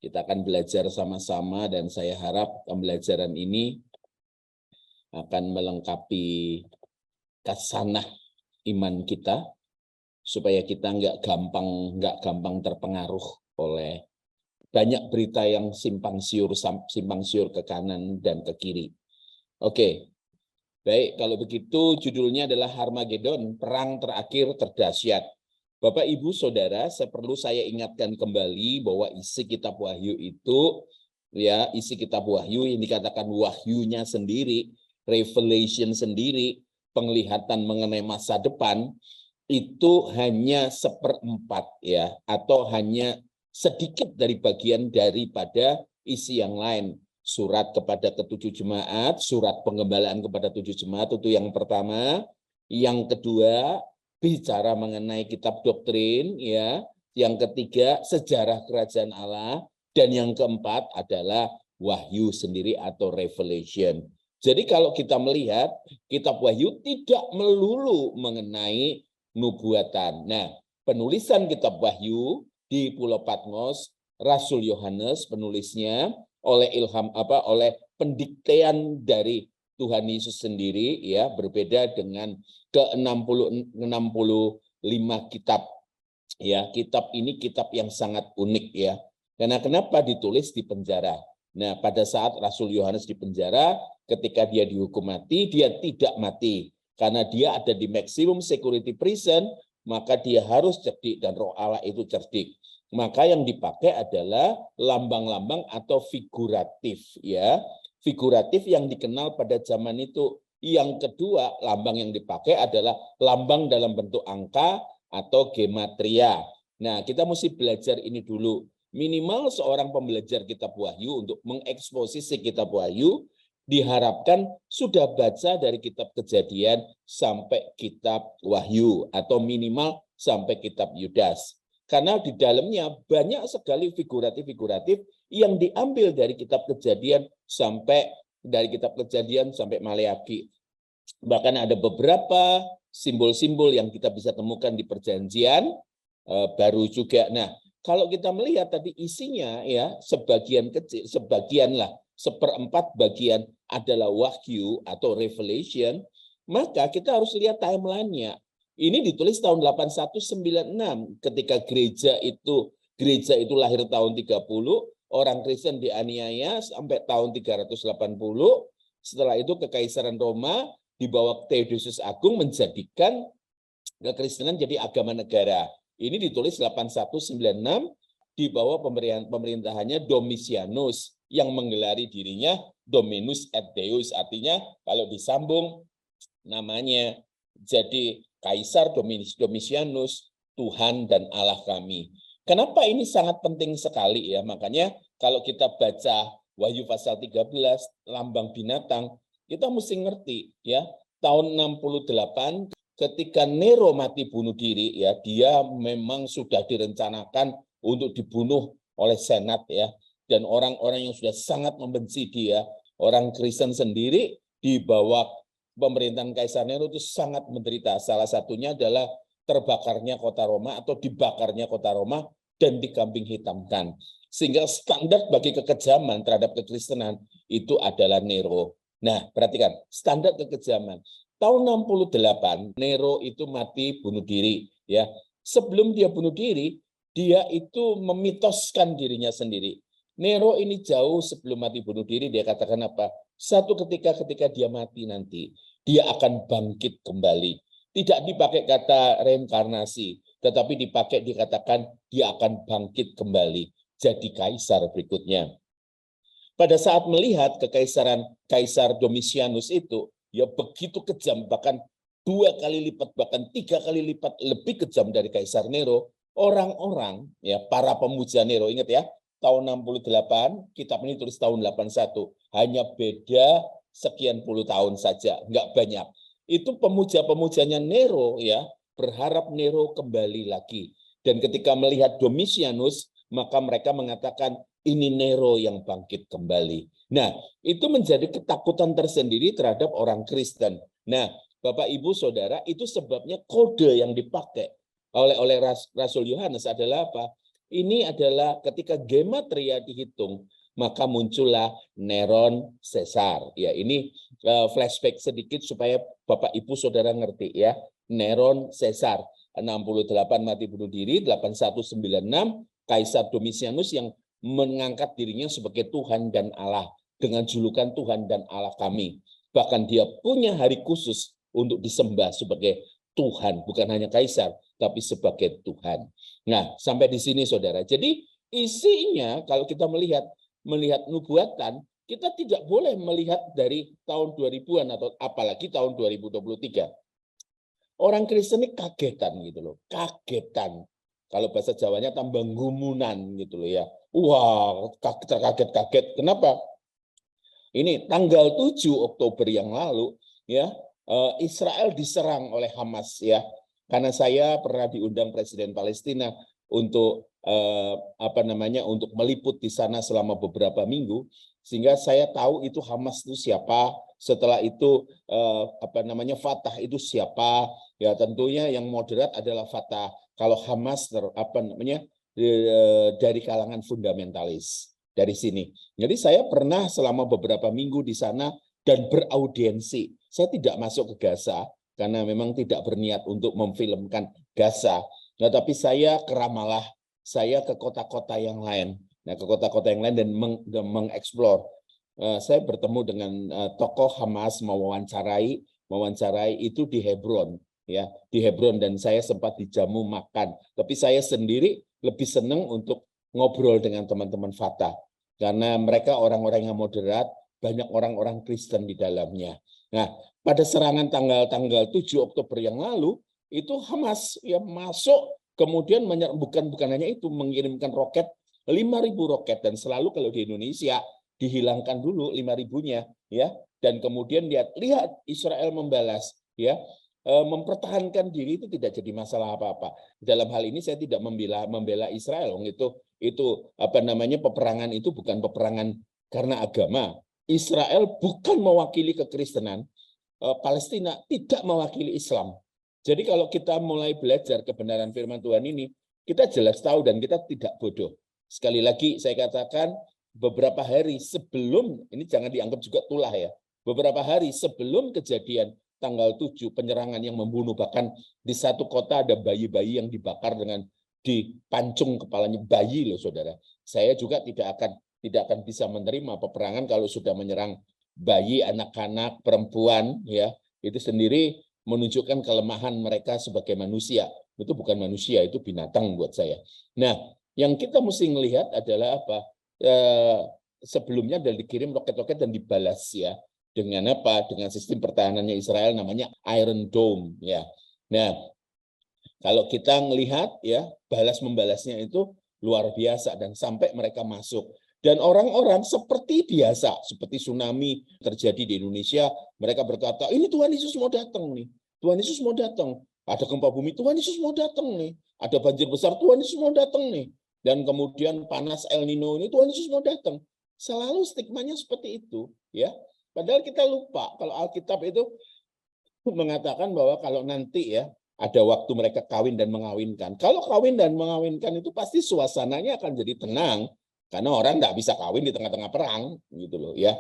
Kita akan belajar sama-sama dan saya harap pembelajaran ini akan melengkapi khasanah iman kita supaya kita nggak gampang terpengaruh oleh banyak berita yang simpang siur ke kanan dan ke kiri. Oke. Baik, kalau begitu judulnya adalah Harmagedon, perang terakhir terdahsyat. Bapak, Ibu, Saudara, perlu saya ingatkan kembali bahwa isi kitab Wahyu itu, isi kitab Wahyu yang dikatakan wahyunya sendiri, revelation sendiri, penglihatan mengenai masa depan, itu hanya 1/4 atau hanya sedikit dari bagian daripada isi yang lain. Surat kepada ketujuh jemaat, surat pengembalaan kepada 7 jemaat itu yang pertama. Yang kedua, bicara mengenai kitab doktrin, Yang ketiga, sejarah kerajaan Allah, dan yang keempat adalah wahyu sendiri atau revelation. Jadi kalau kita melihat kitab Wahyu tidak melulu mengenai nubuatan. Nah, penulisan kitab Wahyu di Pulau Patmos, Rasul Yohanes penulisnya oleh oleh pendiktean dari Tuhan Yesus sendiri, berbeda dengan ke-65 kitab. Kitab ini kitab yang sangat unik Karena kenapa ditulis di penjara? Nah, pada saat Rasul Yohanes di penjara, ketika dia dihukum mati, dia tidak mati. Karena dia ada di maximum security prison, maka dia harus cerdik dan Roh Allah itu cerdik. Maka yang dipakai adalah lambang-lambang atau figuratif Figuratif yang dikenal pada zaman itu. Yang kedua, lambang yang dipakai adalah lambang dalam bentuk angka atau gematria. Nah, kita mesti belajar ini dulu. Minimal seorang pembelajar kitab Wahyu untuk mengeksposisi kitab Wahyu diharapkan sudah baca dari kitab Kejadian sampai kitab Wahyu atau minimal sampai kitab Yudas. Karena di dalamnya banyak sekali figuratif yang diambil dari kitab Kejadian sampai Maleaki. Bahkan ada beberapa simbol-simbol yang kita bisa temukan di Perjanjian Baru juga. Nah, kalau kita melihat tadi isinya sebagian kecil, 1/4 bagian adalah wahyu atau revelation, maka kita harus lihat timeline-nya. Ini ditulis tahun 8196 ketika gereja itu lahir tahun 30, orang Kristen dianiaya sampai tahun 380. Setelah itu Kekaisaran Roma di bawah Theodosius Agung menjadikan kekristenan jadi agama negara. Ini ditulis 8196 di bawah pemerintahannya Domitianus yang menggelari dirinya Dominus et Deus, artinya kalau disambung namanya jadi Kaisar Domitianus, Tuhan dan Allah kami. Kenapa ini sangat penting sekali makanya kalau kita baca Wahyu pasal 13 lambang binatang, kita mesti ngerti tahun 68 ketika Nero mati bunuh diri dia memang sudah direncanakan untuk dibunuh oleh Senat dan orang-orang yang sudah sangat membenci dia, orang Kristen sendiri di bawah pemerintahan Kaisar Nero itu sangat menderita. Salah satunya adalah terbakarnya kota Roma atau dibakarnya kota Roma dan dikambing hitamkan. Sehingga standar bagi kekejaman terhadap kekristenan itu adalah Nero. Nah, perhatikan, standar kekejaman. Tahun 68 Nero itu mati bunuh diri Sebelum dia bunuh diri, dia itu memitoskan dirinya sendiri. Nero ini jauh sebelum mati bunuh diri dia katakan apa? Satu ketika dia mati nanti, dia akan bangkit kembali. Tidak dipakai kata reinkarnasi, tetapi dikatakan dia akan bangkit kembali jadi kaisar berikutnya. Pada saat melihat kekaisaran Kaisar Domitianus itu, begitu kejam, bahkan 2 kali lipat, bahkan 3 kali lipat lebih kejam dari Kaisar Nero, orang-orang para pemuja Nero, ingat tahun 68, kitab ini tulis tahun 81, hanya beda sekian puluh tahun saja, enggak banyak. Itu pemuja-pemujanya Nero berharap Nero kembali lagi. Dan ketika melihat Domitianus, maka mereka mengatakan ini Nero yang bangkit kembali. Nah, itu menjadi ketakutan tersendiri terhadap orang Kristen. Nah, Bapak, Ibu, Saudara, itu sebabnya kode yang dipakai oleh Rasul Yohanes adalah apa? ini adalah ketika gematria dihitung, maka muncullah Neron Caesar. Ya, ini flashback sedikit supaya Bapak Ibu Saudara ngerti ya. Neron Caesar 68 mati bunuh diri, 8196 Kaisar Domitianus yang mengangkat dirinya sebagai Tuhan dan Allah dengan julukan Tuhan dan Allah kami. Bahkan dia punya hari khusus untuk disembah sebagai Tuhan, bukan hanya kaisar, tapi sebagai Tuhan. Nah, sampai di sini saudara. Jadi isinya kalau kita melihat nubuatan, kita tidak boleh melihat dari tahun 2000-an atau apalagi tahun 2023. Orang Kristen ini kagetan gitu loh, kagetan. Kalau bahasa Jawanya tambah gumunan gitu loh ya. Wah, terkaget-kaget. Kenapa? Ini tanggal 7 Oktober yang lalu ya, Israel diserang oleh Hamas ya. Karena saya pernah diundang Presiden Palestina untuk untuk meliput di sana selama beberapa minggu, sehingga saya tahu itu Hamas itu siapa. Setelah itu Fatah itu siapa? Ya tentunya yang moderat adalah Fatah. Kalau Hamas dari kalangan fundamentalis dari sini. Jadi saya pernah selama beberapa minggu di sana dan beraudiensi. Saya tidak masuk ke Gaza karena memang tidak berniat untuk memfilmkan Gaza. Nah, tapi saya ke Ramallah, saya ke kota-kota yang lain. Nah, ke kota-kota yang lain dan mengeksplor. Saya bertemu dengan tokoh Hamas, mewawancarai itu di Hebron, ya, di Hebron, dan saya sempat dijamu makan. Tapi saya sendiri lebih senang untuk ngobrol dengan teman-teman Fatah karena mereka orang-orang yang moderat, banyak orang-orang Kristen di dalamnya. Nah, pada serangan tanggal 7 Oktober yang lalu itu Hamas yang masuk, kemudian bukan hanya itu, mengirimkan roket 5.000 roket, dan selalu kalau di Indonesia dihilangkan dulu 5.000-nya ya, dan kemudian lihat Israel membalas ya. Mempertahankan diri itu tidak jadi masalah apa-apa. Dalam hal ini saya tidak membela Israel. Itu peperangan itu bukan peperangan karena agama. Israel bukan mewakili kekristenan, Palestina tidak mewakili Islam. Jadi kalau kita mulai belajar kebenaran firman Tuhan ini, kita jelas tahu dan kita tidak bodoh. Sekali lagi saya katakan, beberapa hari sebelum, ini jangan dianggap juga tulah ya, beberapa hari sebelum kejadian tanggal 7 penyerangan yang membunuh, bahkan di satu kota ada bayi-bayi yang dibakar dengan dipancung kepalanya, bayi loh saudara. Saya juga tidak akan bisa menerima peperangan kalau sudah menyerang bayi, anak-anak, perempuan ya. Itu sendiri menunjukkan kelemahan mereka sebagai manusia. Itu bukan manusia, itu binatang buat saya. Nah, yang kita mesti melihat adalah apa? Sebelumnya sudah dikirim roket-roket dan dibalas ya. Dengan apa? Dengan sistem pertahanannya Israel namanya Iron Dome ya. Nah, kalau kita melihat ya, balas membalasnya itu luar biasa dan sampai mereka masuk. Dan orang-orang seperti biasa, seperti tsunami terjadi di Indonesia, mereka berkata, ini Tuhan Yesus mau datang nih. Tuhan Yesus mau datang. Ada gempa bumi, Tuhan Yesus mau datang nih. Ada banjir besar, Tuhan Yesus mau datang nih. Dan kemudian panas El Nino ini, Tuhan Yesus mau datang. Selalu stigmanya seperti itu, ya. Padahal kita lupa kalau Alkitab itu mengatakan bahwa kalau nanti ya ada waktu mereka kawin dan mengawinkan. Kalau kawin dan mengawinkan itu pasti suasananya akan jadi tenang karena orang nggak bisa kawin di tengah-tengah perang gitu loh ya.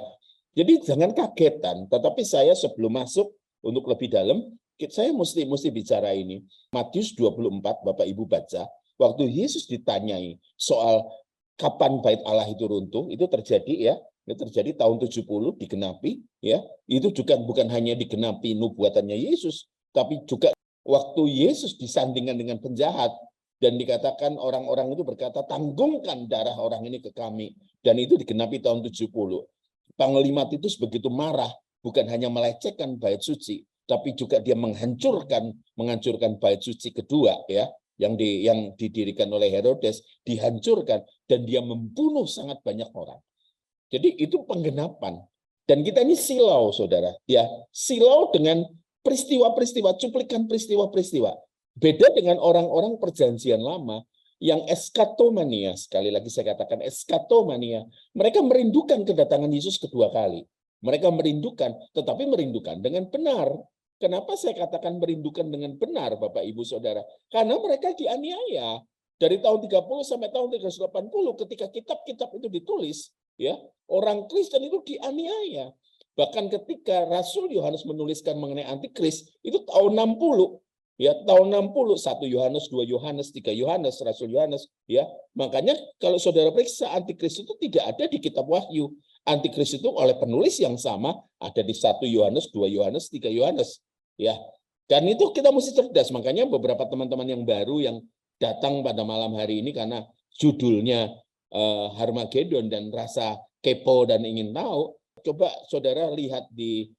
Jadi jangan kagetan. Tetapi saya sebelum masuk untuk lebih dalam, saya mesti bicara ini. Matius 24 Bapak Ibu baca, waktu Yesus ditanyai soal kapan bait Allah itu runtuh, itu terjadi ya. Itu terjadi tahun 70 digenapi ya. Itu juga bukan hanya digenapi nubuatannya Yesus, tapi juga waktu Yesus disandingkan dengan penjahat dan dikatakan orang-orang itu berkata tanggungkan darah orang ini ke kami, dan itu digenapi tahun 70. Panglima Titus begitu marah, bukan hanya melecehkan bait suci, tapi juga dia menghancurkan bait suci kedua ya, yang didirikan oleh Herodes, dihancurkan dan dia membunuh sangat banyak orang. Jadi itu penggenapan. Dan kita ini silau, saudara. Ya, silau dengan peristiwa-peristiwa, cuplikan peristiwa-peristiwa. Beda dengan orang-orang perjanjian lama yang eskatomania, sekali lagi saya katakan eskatomania. Mereka merindukan kedatangan Yesus kedua kali. Mereka merindukan, tetapi merindukan dengan benar. Kenapa saya katakan merindukan dengan benar, Bapak, Ibu, Saudara? Karena mereka dianiaya. Dari tahun 30 sampai tahun 380 ketika kitab-kitab itu ditulis, ya, orang Kristen itu dianiaya. Bahkan ketika Rasul Yohanes menuliskan mengenai antikris itu tahun 60, ya, tahun 60, 1 Yohanes, 2 Yohanes, 3 Yohanes, Rasul Yohanes, ya. Makanya kalau saudara periksa antikris itu tidak ada di kitab Wahyu. Antikris itu oleh penulis yang sama ada di 1 Yohanes, 2 Yohanes, 3 Yohanes, ya. Dan itu kita mesti cerdas. Makanya beberapa teman-teman yang baru yang datang pada malam hari ini karena judulnya Harmagedon dan rasa kepo dan ingin tahu, coba saudara lihat di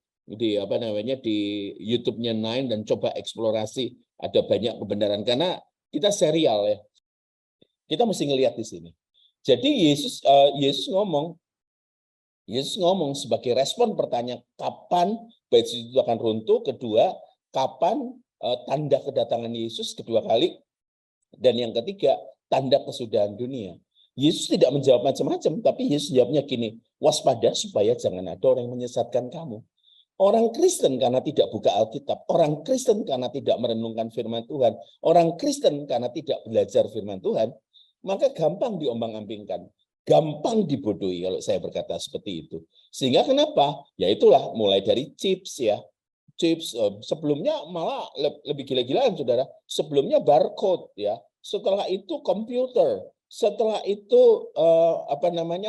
apa namanya di YouTube-nya Nine dan coba eksplorasi, ada banyak kebenaran karena kita serial ya. Kita mesti ngelihat di sini. Jadi Yesus ngomong sebagai respon pertanyaan kapan bait suci itu akan runtuh, kedua kapan tanda kedatangan Yesus kedua kali, dan yang ketiga tanda kesudahan dunia. Yesus tidak menjawab macam-macam, tapi Yesus jawabnya gini, waspada supaya jangan ada orang yang menyesatkan kamu. Orang Kristen karena tidak buka Alkitab, orang Kristen karena tidak merenungkan firman Tuhan, orang Kristen karena tidak belajar firman Tuhan, maka gampang diombang-ambingkan, gampang dibodohi kalau saya berkata seperti itu. Sehingga kenapa? Ya itulah mulai dari chips ya. Chips sebelumnya malah lebih gila-gilaan saudara. Sebelumnya barcode ya. Setelah itu komputer, setelah itu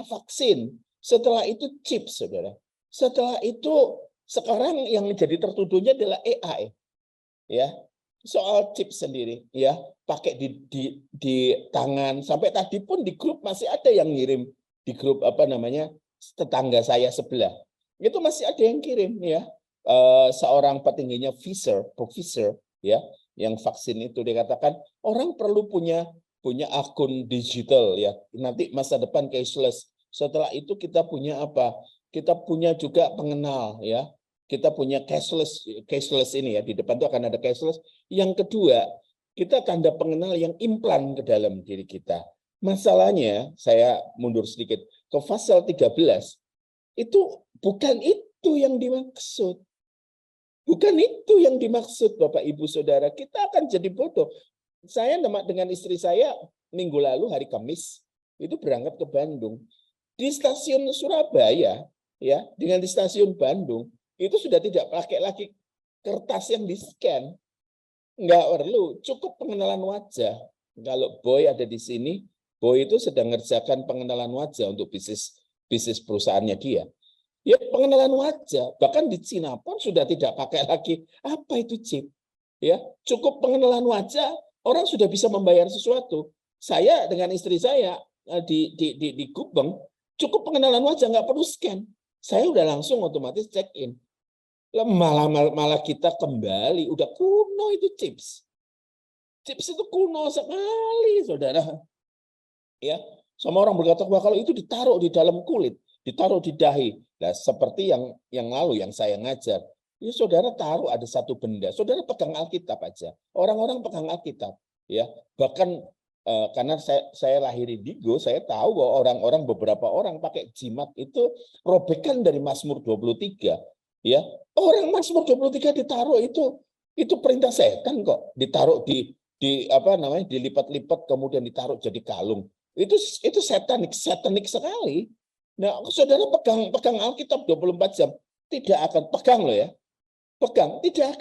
vaksin, setelah itu chip saudara. Setelah itu sekarang yang jadi tertuduhnya adalah AI, ya, soal chip sendiri, ya, pakai di tangan. Sampai tadi pun di grup masih ada yang ngirim di grup tetangga saya sebelah, itu masih ada yang kirim, ya, seorang petingginya Pfizer, ya, yang vaksin itu dikatakan orang perlu punya akun digital, ya, nanti masa depan cashless. Setelah itu kita punya apa? Kita punya juga pengenal, ya. Kita punya cashless ini ya, di depan itu akan ada cashless. Yang kedua, kita tanda pengenal yang implan ke dalam diri kita. Masalahnya, saya mundur sedikit ke pasal 13, itu bukan itu yang dimaksud. Bukan itu yang dimaksud Bapak Ibu Saudara. Kita akan jadi bodoh. Saya dengan istri saya minggu lalu hari Kamis itu berangkat ke Bandung. Di stasiun Surabaya, ya, dengan di stasiun Bandung, itu sudah tidak pakai lagi kertas yang di-scan. Nggak perlu, cukup pengenalan wajah. Kalau Boy ada di sini, Boy itu sedang mengerjakan pengenalan wajah untuk bisnis perusahaannya dia. Ya, pengenalan wajah. Bahkan di Cina pun sudah tidak pakai lagi apa itu chip. Ya, cukup pengenalan wajah, orang sudah bisa membayar sesuatu. Saya dengan istri saya di Gubeng, cukup pengenalan wajah, nggak perlu scan. Saya udah langsung otomatis check in. Malah kita kembali, udah kuno itu chips. Chips itu kuno sekali, saudara. Ya, sama orang berkata, wah kalau itu ditaruh di dalam kulit, ditaruh di dahi. Nah, seperti yang lalu yang saya ngajar, ya saudara taruh ada satu benda, saudara pegang Alkitab aja. Orang-orang pegang Alkitab, ya. Bahkan karena saya lahir di Digo, saya tahu bahwa beberapa orang pakai jimat itu robekan dari Mazmur 23. Ya, orang Mazmur 23 ditaruh itu perintah setan kok, ditaruh dilipat-lipat kemudian ditaruh jadi kalung. Itu satanik sekali. Nah, saudara pegang Alkitab 24 jam, tidak akan pegang loh ya. Pegang, tidak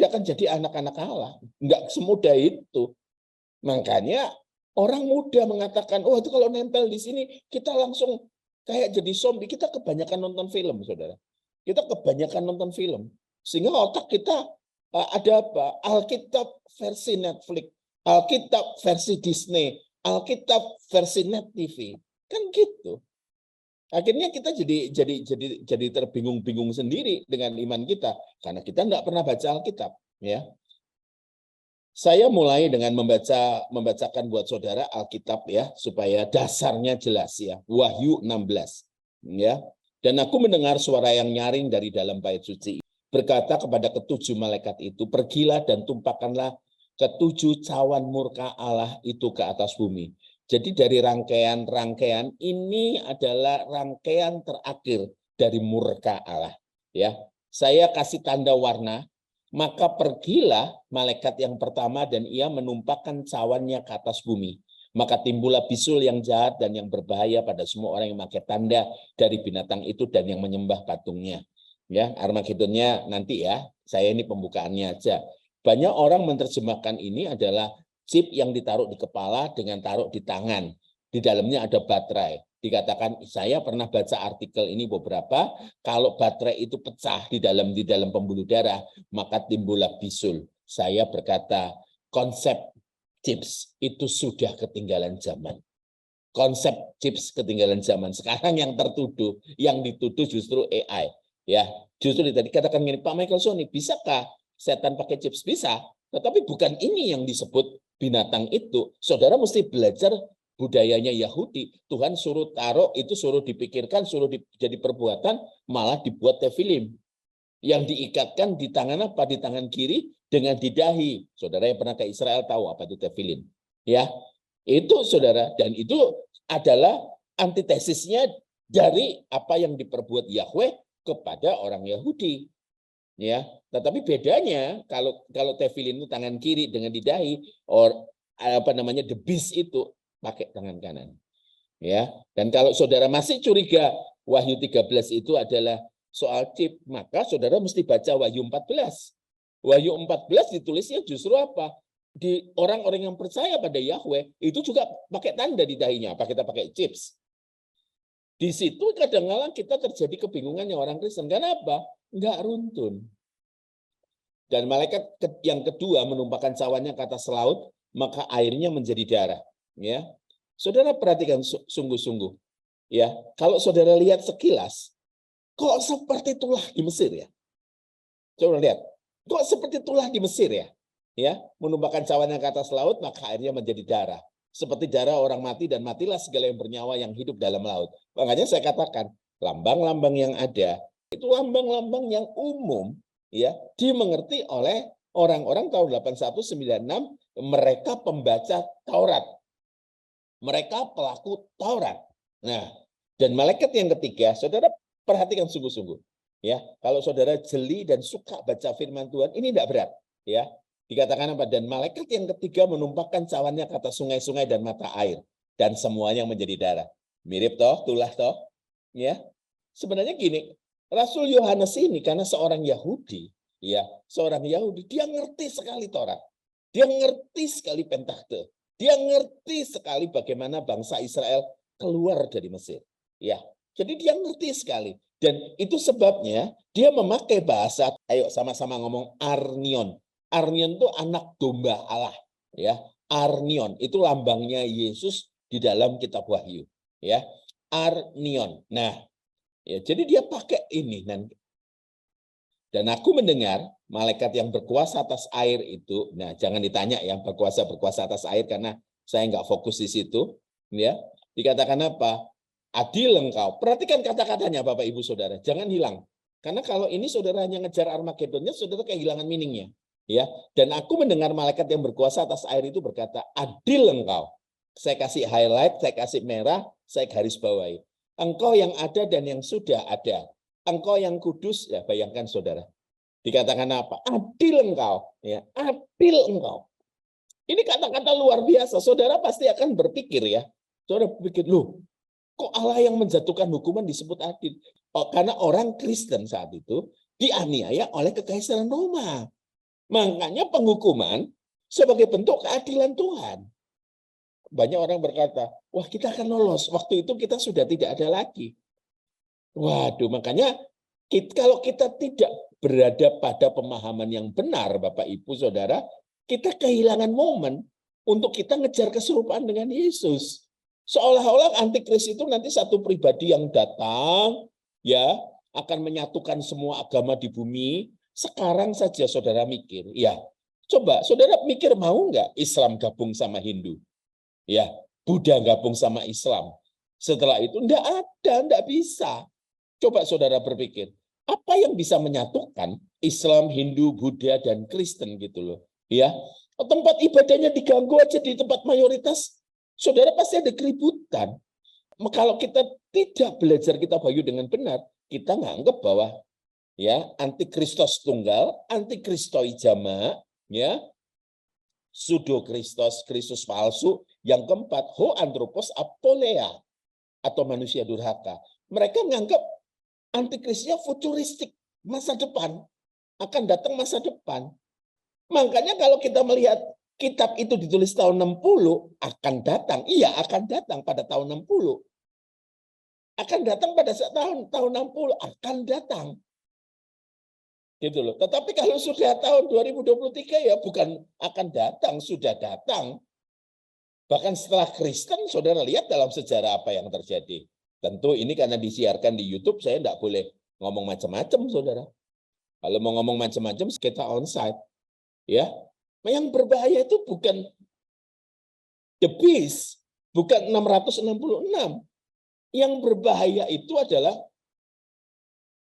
akan jadi anak-anak Allah. Enggak semudah itu. Makanya orang muda mengatakan, oh itu kalau nempel di sini kita langsung kayak jadi zombie. Kita kebanyakan nonton film, saudara. Kita kebanyakan nonton film. Sehingga otak kita ada apa? Alkitab versi Netflix, Alkitab versi Disney, Alkitab versi Net TV. Kan gitu. Akhirnya kita jadi terbingung-bingung sendiri dengan iman kita karena kita enggak pernah baca Alkitab, ya. Saya mulai dengan membacakan buat saudara Alkitab ya, supaya dasarnya jelas ya. Wahyu 16 ya. Dan aku mendengar suara yang nyaring dari dalam bait suci berkata kepada ketujuh malaikat itu, pergilah dan tumpahkanlah ketujuh cawan murka Allah itu ke atas bumi. Jadi dari rangkaian ini adalah rangkaian terakhir dari murka Allah ya. Saya kasih tanda warna. Maka pergilah malaikat yang pertama dan ia menumpahkan cawannya ke atas bumi. Maka timbullah bisul yang jahat dan yang berbahaya pada semua orang yang memakai tanda dari binatang itu dan yang menyembah patungnya. Ya, Armagedonnya nanti ya. Saya ini pembukaannya aja. Banyak orang menerjemahkan ini adalah chip yang ditaruh di kepala dengan taruh di tangan. Di dalamnya ada baterai. Dikatakan, saya pernah baca artikel ini beberapa, kalau baterai itu pecah di dalam pembuluh darah, maka timbullah bisul. Saya berkata, konsep chips itu sudah ketinggalan zaman. Konsep chips ketinggalan zaman. Sekarang yang dituduh justru AI. Ya, justru tadi katakan gini, Pak Michael Sony, bisakah setan pakai chips? Bisa, tetapi bukan ini yang disebut binatang itu. Saudara mesti belajar budayanya Yahudi. Tuhan suruh taruh, itu suruh dipikirkan, suruh jadi perbuatan, malah dibuat tefilin. Yang diikatkan di tangan apa? Di tangan kiri dengan di dahi. Saudara yang pernah ke Israel tahu apa itu tefilin. Ya, itu saudara. Dan itu adalah antitesisnya dari apa yang diperbuat Yahweh kepada orang Yahudi. Ya, tetapi bedanya kalau tefilin itu tangan kiri dengan di dahi, the beast itu pakai tangan kanan. Ya, dan kalau saudara masih curiga Wahyu 13 itu adalah soal chip, maka saudara mesti baca Wahyu 14. Wahyu 14 ditulisnya justru apa? Di orang-orang yang percaya pada Yahweh itu juga pakai tanda di dahinya, apa kita pakai chips. Di situ kadang-kadang kita terjadi kebingungannya orang Kristen. Kenapa? Enggak runtun. Dan malaikat yang kedua menumpahkan cawannya ke atas laut, maka airnya menjadi darah. Ya, saudara perhatikan sungguh-sungguh. Ya, kalau saudara lihat sekilas, kok seperti tulah di Mesir ya? Coba lihat, kok seperti tulah di Mesir ya? Ya, menumpahkan cawannya ke atas laut, maka airnya menjadi darah. Seperti darah orang mati dan matilah segala yang bernyawa yang hidup dalam laut. Makanya saya katakan, lambang-lambang yang ada itu lambang-lambang yang umum, ya, dimengerti oleh orang-orang tahun 8196, mereka pembaca Taurat. Mereka pelaku Taurat. Nah, dan malaikat yang ketiga, saudara perhatikan sungguh-sungguh. Ya, kalau saudara jeli dan suka baca firman Tuhan, ini tidak berat. Ya, dikatakan apa? Dan malaikat yang ketiga menumpahkan cawannya ke atas sungai-sungai dan mata air, dan semuanya menjadi darah. Mirip toh, tulah toh. Ya, sebenarnya gini, Rasul Yohanes ini karena seorang Yahudi, ya, seorang Yahudi, dia ngerti sekali Taurat, dia ngerti sekali Pentakte. Dia ngerti sekali bagaimana bangsa Israel keluar dari Mesir. Ya, jadi dia ngerti sekali. Dan itu sebabnya dia memakai bahasa, ayo sama-sama ngomong Arnion. Arnion itu anak domba Allah. Ya, Arnion itu lambangnya Yesus di dalam kitab Wahyu. Ya, Arnion. Nah, ya, jadi dia pakai ini. Dan aku mendengar malaikat yang berkuasa atas air itu, nah jangan ditanya yang berkuasa atas air karena saya nggak fokus di situ, ya. Dikatakan apa? Adil engkau. Perhatikan kata-katanya Bapak Ibu Saudara, jangan hilang. Karena kalau ini saudara hanya ngejar Armagedonnya, saudara kehilangan meaningnya, ya. Dan aku mendengar malaikat yang berkuasa atas air itu berkata, adil engkau. Saya kasih highlight, saya kasih merah, saya garis bawahi. Engkau yang ada dan yang sudah ada. Engkau yang kudus, ya bayangkan saudara. Dikatakan apa? Adil engkau, ya, adil engkau. Ini kata-kata luar biasa. Saudara pasti akan berpikir ya. Saudara berpikir, loh, kok Allah yang menjatuhkan hukuman disebut adil? Oh, karena orang Kristen saat itu dianiaya oleh kekaisaran Roma. Makanya penghukuman sebagai bentuk keadilan Tuhan. Banyak orang berkata, wah kita akan lolos. Waktu itu kita sudah tidak ada lagi. Waduh, makanya kalau kita tidak berada pada pemahaman yang benar, Bapak, Ibu, Saudara, kita kehilangan momen untuk kita ngejar keserupaan dengan Yesus. Seolah-olah antikris itu nanti satu pribadi yang datang, ya, akan menyatukan semua agama di bumi. Sekarang saja saudara mikir, ya, coba saudara mikir mau nggak Islam gabung sama Hindu? Ya, Buddha gabung sama Islam. Setelah itu enggak bisa. Coba saudara berpikir, apa yang bisa menyatukan Islam, Hindu, Buddha, dan Kristen gitu loh. Ya, tempat ibadahnya diganggu aja di tempat mayoritas, saudara pasti ada keributan. Kalau kita tidak belajar kitab Wahyu dengan benar, kita nganggap bahwa ya, antikristos tunggal, antikristoi jamak, ya, pseudo Kristus, Kristus palsu. Yang keempat, ho anthropos apolea atau manusia durhaka. Mereka menganggap antikrisnya futuristik, masa depan, akan datang masa depan. Makanya kalau kita melihat kitab itu ditulis tahun 60, akan datang. Iya, akan datang pada tahun 60. Akan datang pada tahun 60, akan datang. Gitu loh. Tetapi kalau sudah tahun 2023 ya bukan akan datang, sudah datang. Bahkan setelah Kristen, saudara lihat dalam sejarah apa yang terjadi. Tentu ini karena disiarkan di YouTube, saya tidak boleh ngomong macam-macam, saudara. Kalau mau ngomong macam-macam, kita onsite. Ya, yang berbahaya itu bukan the beast, bukan 666. Yang berbahaya itu adalah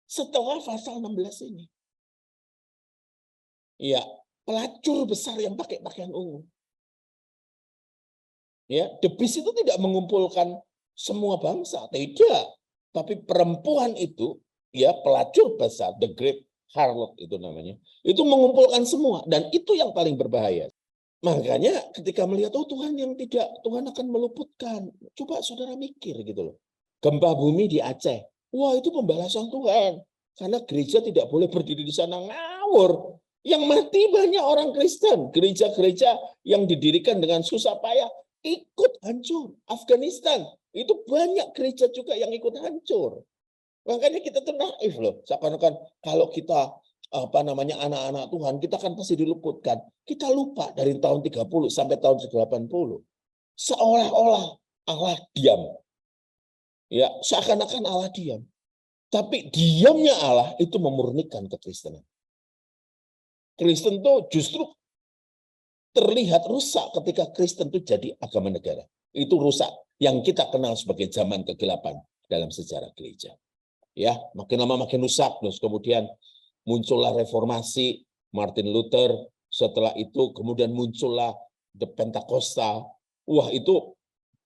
setelah pasal 16 ini. Ya, pelacur besar yang pakai pakaian ungu. Ya, the beast itu tidak mengumpulkan semua bangsa, tidak. Tapi perempuan itu, ya, pelacur besar, the great harlot itu namanya, itu mengumpulkan semua, dan itu yang paling berbahaya. Makanya ketika melihat, oh Tuhan yang tidak, Tuhan akan meluputkan. Coba saudara mikir gitu loh. Gempa bumi di Aceh, wah itu pembalasan Tuhan. Karena gereja tidak boleh berdiri di sana, ngawur. Yang mati banyak orang Kristen. Gereja-gereja yang didirikan dengan susah payah ikut hancur. Afghanistan, itu banyak gereja juga yang ikut hancur. Makanya kita tuh naif loh. Seakan-akan kalau kita anak-anak Tuhan, kita kan pasti diluputkan. Kita lupa dari tahun 30 sampai tahun 80. Seolah-olah Allah diam. Ya, seakan-akan Allah diam. Tapi diamnya Allah itu memurnikan kekristenan. Kristen tuh justru terlihat rusak ketika Kristen itu jadi agama negara. Itu rusak yang kita kenal sebagai zaman kegelapan dalam sejarah gereja. Ya, makin lama makin rusak. Terus kemudian muncullah reformasi, Martin Luther. Setelah itu kemudian muncullah the Pentakosta. Wah, itu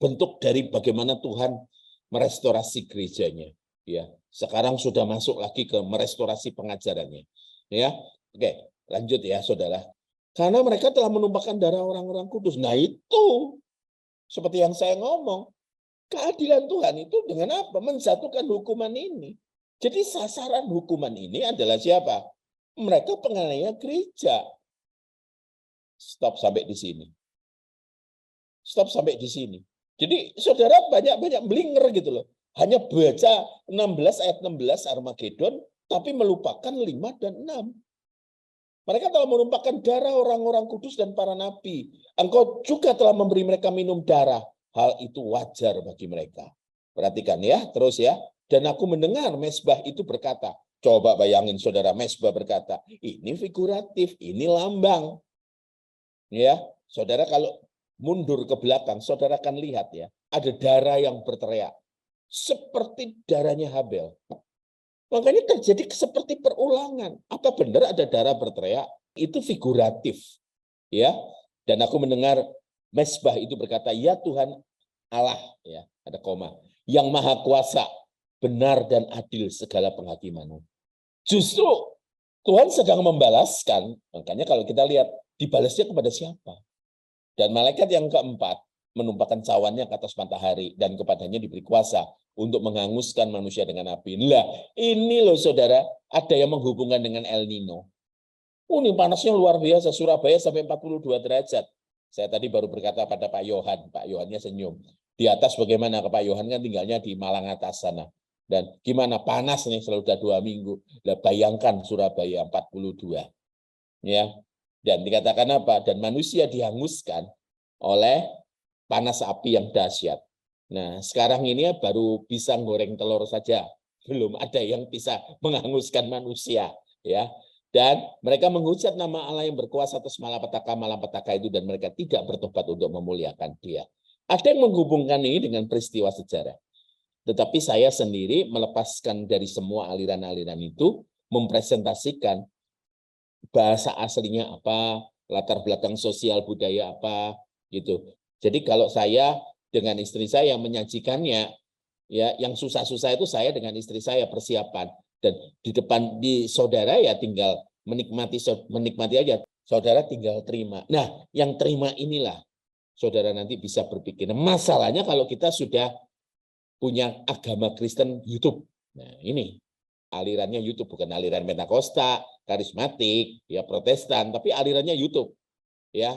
bentuk dari bagaimana Tuhan merestorasi gerejanya. Ya, sekarang sudah masuk lagi ke merestorasi pengajarannya. Ya, oke, lanjut ya, saudara. Karena mereka telah menumpahkan darah orang-orang kudus. Nah itu, seperti yang saya ngomong, keadilan Tuhan itu dengan apa? Menjatuhkan hukuman ini. Jadi sasaran hukuman ini adalah siapa? Mereka penganiaya gereja. Stop sampai di sini. Stop sampai di sini. Jadi saudara banyak-banyak blinger gitu loh. Hanya baca 16 ayat 16 Armagedon, tapi melupakan 5 dan 6. Mereka telah menumpahkan darah orang-orang kudus dan para nabi. Engkau juga telah memberi mereka minum darah. Hal itu wajar bagi mereka. Perhatikan ya, terus ya. Dan aku mendengar mezbah itu berkata, coba bayangin saudara, mezbah berkata, ini figuratif, ini lambang. Ya, saudara kalau mundur ke belakang, saudara akan lihat ya, ada darah yang berteriak. Seperti darahnya Habel. Makanya terjadi seperti perulangan. Apa benar ada darah berteriak? Itu figuratif. Ya. Dan aku mendengar mezbah itu berkata, ya Tuhan Allah, ya, ada koma, yang maha kuasa, benar dan adil segala penghakiman. Justru Tuhan sedang membalaskan. Makanya kalau kita lihat, dibalasnya kepada siapa? Dan malaikat yang keempat menumpahkan cawannya ke atas matahari dan kepadanya diberi kuasa untuk menghanguskan manusia dengan api. Lah, ini loh saudara, ada yang menghubungkan dengan El Nino. Ini panasnya luar biasa, Surabaya sampai 42 derajat. Saya tadi baru berkata pada Pak Yohan, Pak Yohannya senyum. Di atas bagaimana? Pak Yohan kan tinggalnya di Malang atas sana. Dan gimana panas nih selalu udah 2 minggu. Lah bayangkan Surabaya 42. Ya. Dan dikatakan apa? Dan manusia dihanguskan oleh panas api yang dahsyat. Nah, sekarang ini baru bisa goreng telur saja. Belum ada yang bisa menghanguskan manusia, ya. Dan mereka menghujat nama Allah yang berkuasa atas malapetaka itu, dan mereka tidak bertobat untuk memuliakan Dia. Ada yang menghubungkan ini dengan peristiwa sejarah. Tetapi saya sendiri melepaskan dari semua aliran-aliran itu, mempresentasikan bahasa aslinya apa, latar belakang sosial budaya apa, gitu. Jadi kalau saya dengan istri saya menyajikannya, ya yang susah-susah itu saya dengan istri saya persiapan, Dan di depan di saudara ya tinggal menikmati aja. Saudara tinggal terima. Nah, yang terima inilah saudara nanti bisa berpikir. Masalahnya kalau kita sudah punya agama Kristen YouTube. Nah, ini alirannya YouTube, bukan aliran Pentakosta, karismatik, ya Protestan, tapi alirannya YouTube. Ya.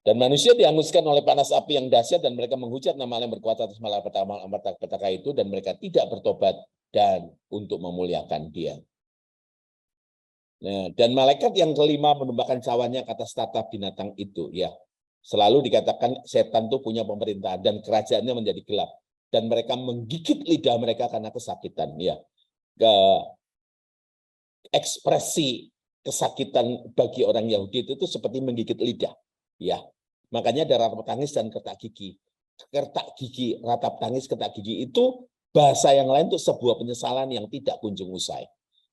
Dan manusia dihanguskan oleh panas api yang dahsyat dan mereka menghujat nama Allah yang berkuasa atas malapetaka itu dan mereka tidak bertobat dan untuk memuliakan Dia. Nah, dan malaikat yang kelima menembakkan cawannya ke atas tata binatang itu, ya. Selalu dikatakan setan itu punya pemerintahan dan kerajaannya menjadi gelap dan mereka menggigit lidah mereka karena kesakitan, ya. Ekspresi kesakitan bagi orang Yahudi itu seperti menggigit lidah, ya. Makanya ada ratap tangis dan ketak gigi. Ketak gigi, ratap tangis, ketak gigi itu bahasa yang lain itu sebuah penyesalan yang tidak kunjung usai,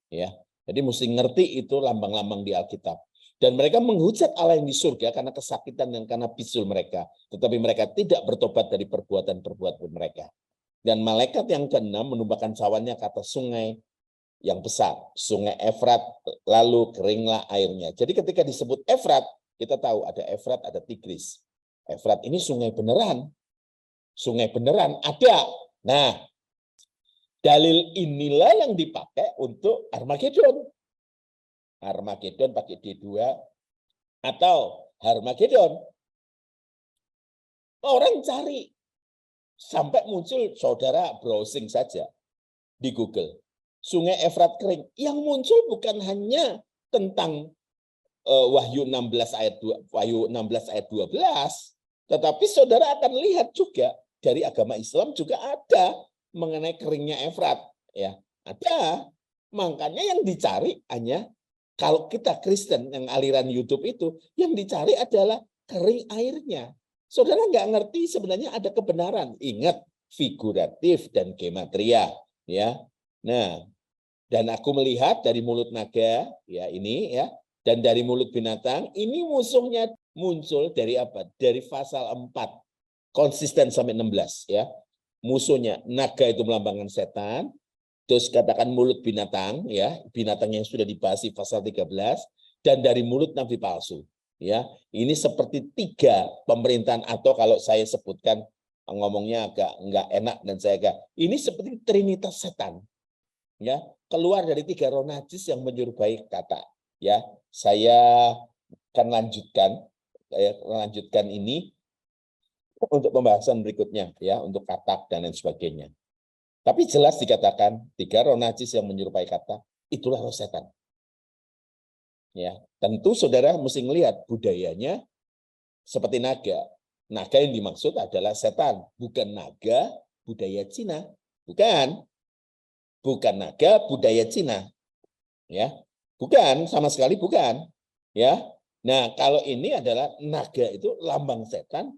ya. Jadi mesti ngerti itu lambang-lambang di Alkitab. Dan mereka menghujat Allah yang di surga karena kesakitan dan karena bisul mereka. Tetapi mereka tidak bertobat dari perbuatan-perbuatan mereka. Dan malaikat yang keenam menumpahkan cawannya ke atas sungai yang besar, sungai Efrat, lalu keringlah airnya. Jadi ketika disebut Efrat, kita tahu ada Efrat, ada Tigris. Efrat ini sungai beneran ada. Nah, dalil inilah yang dipakai untuk Armageddon. Armageddon pakai D2 atau Harmageddon. Orang cari sampai muncul, saudara browsing saja di Google. Sungai Efrat kering. Yang muncul bukan hanya tentang Wahyu 16 ayat 12, tetapi saudara akan lihat juga dari agama Islam juga ada mengenai keringnya Efrat, ya. Ada. Makanya yang dicari hanya kalau kita Kristen yang aliran YouTube itu yang dicari adalah kering airnya. Saudara nggak ngerti sebenarnya ada kebenaran. Ingat figuratif dan gematria, ya. Nah, dan aku melihat dari mulut naga, ya ini ya, dan dari mulut binatang, ini musuhnya muncul dari apa? Dari pasal 4, konsisten sampai 16, ya. Musuhnya, naga itu melambangkan setan, terus katakan mulut binatang, ya, binatang yang sudah dibahas di pasal 13, dan dari mulut nabi palsu. Ya, ini seperti 3 pemerintahan, atau kalau saya sebutkan ngomongnya agak enggak enak dan saya agak, ini seperti trinitas setan. Ya, keluar dari 3 roh najis yang menyerupai kata. Ya, saya akan lanjutkan ini untuk pembahasan berikutnya, ya, untuk katak dan lain sebagainya. Tapi jelas dikatakan 3 roh najis yang menyerupai kata, itulah roh setan. Ya, tentu saudara mesti melihat budayanya seperti naga. Naga yang dimaksud adalah setan, bukan naga budaya Cina. Bukan naga budaya Cina. Ya, bukan, sama sekali bukan. Ya. Nah, kalau ini adalah naga itu lambang setan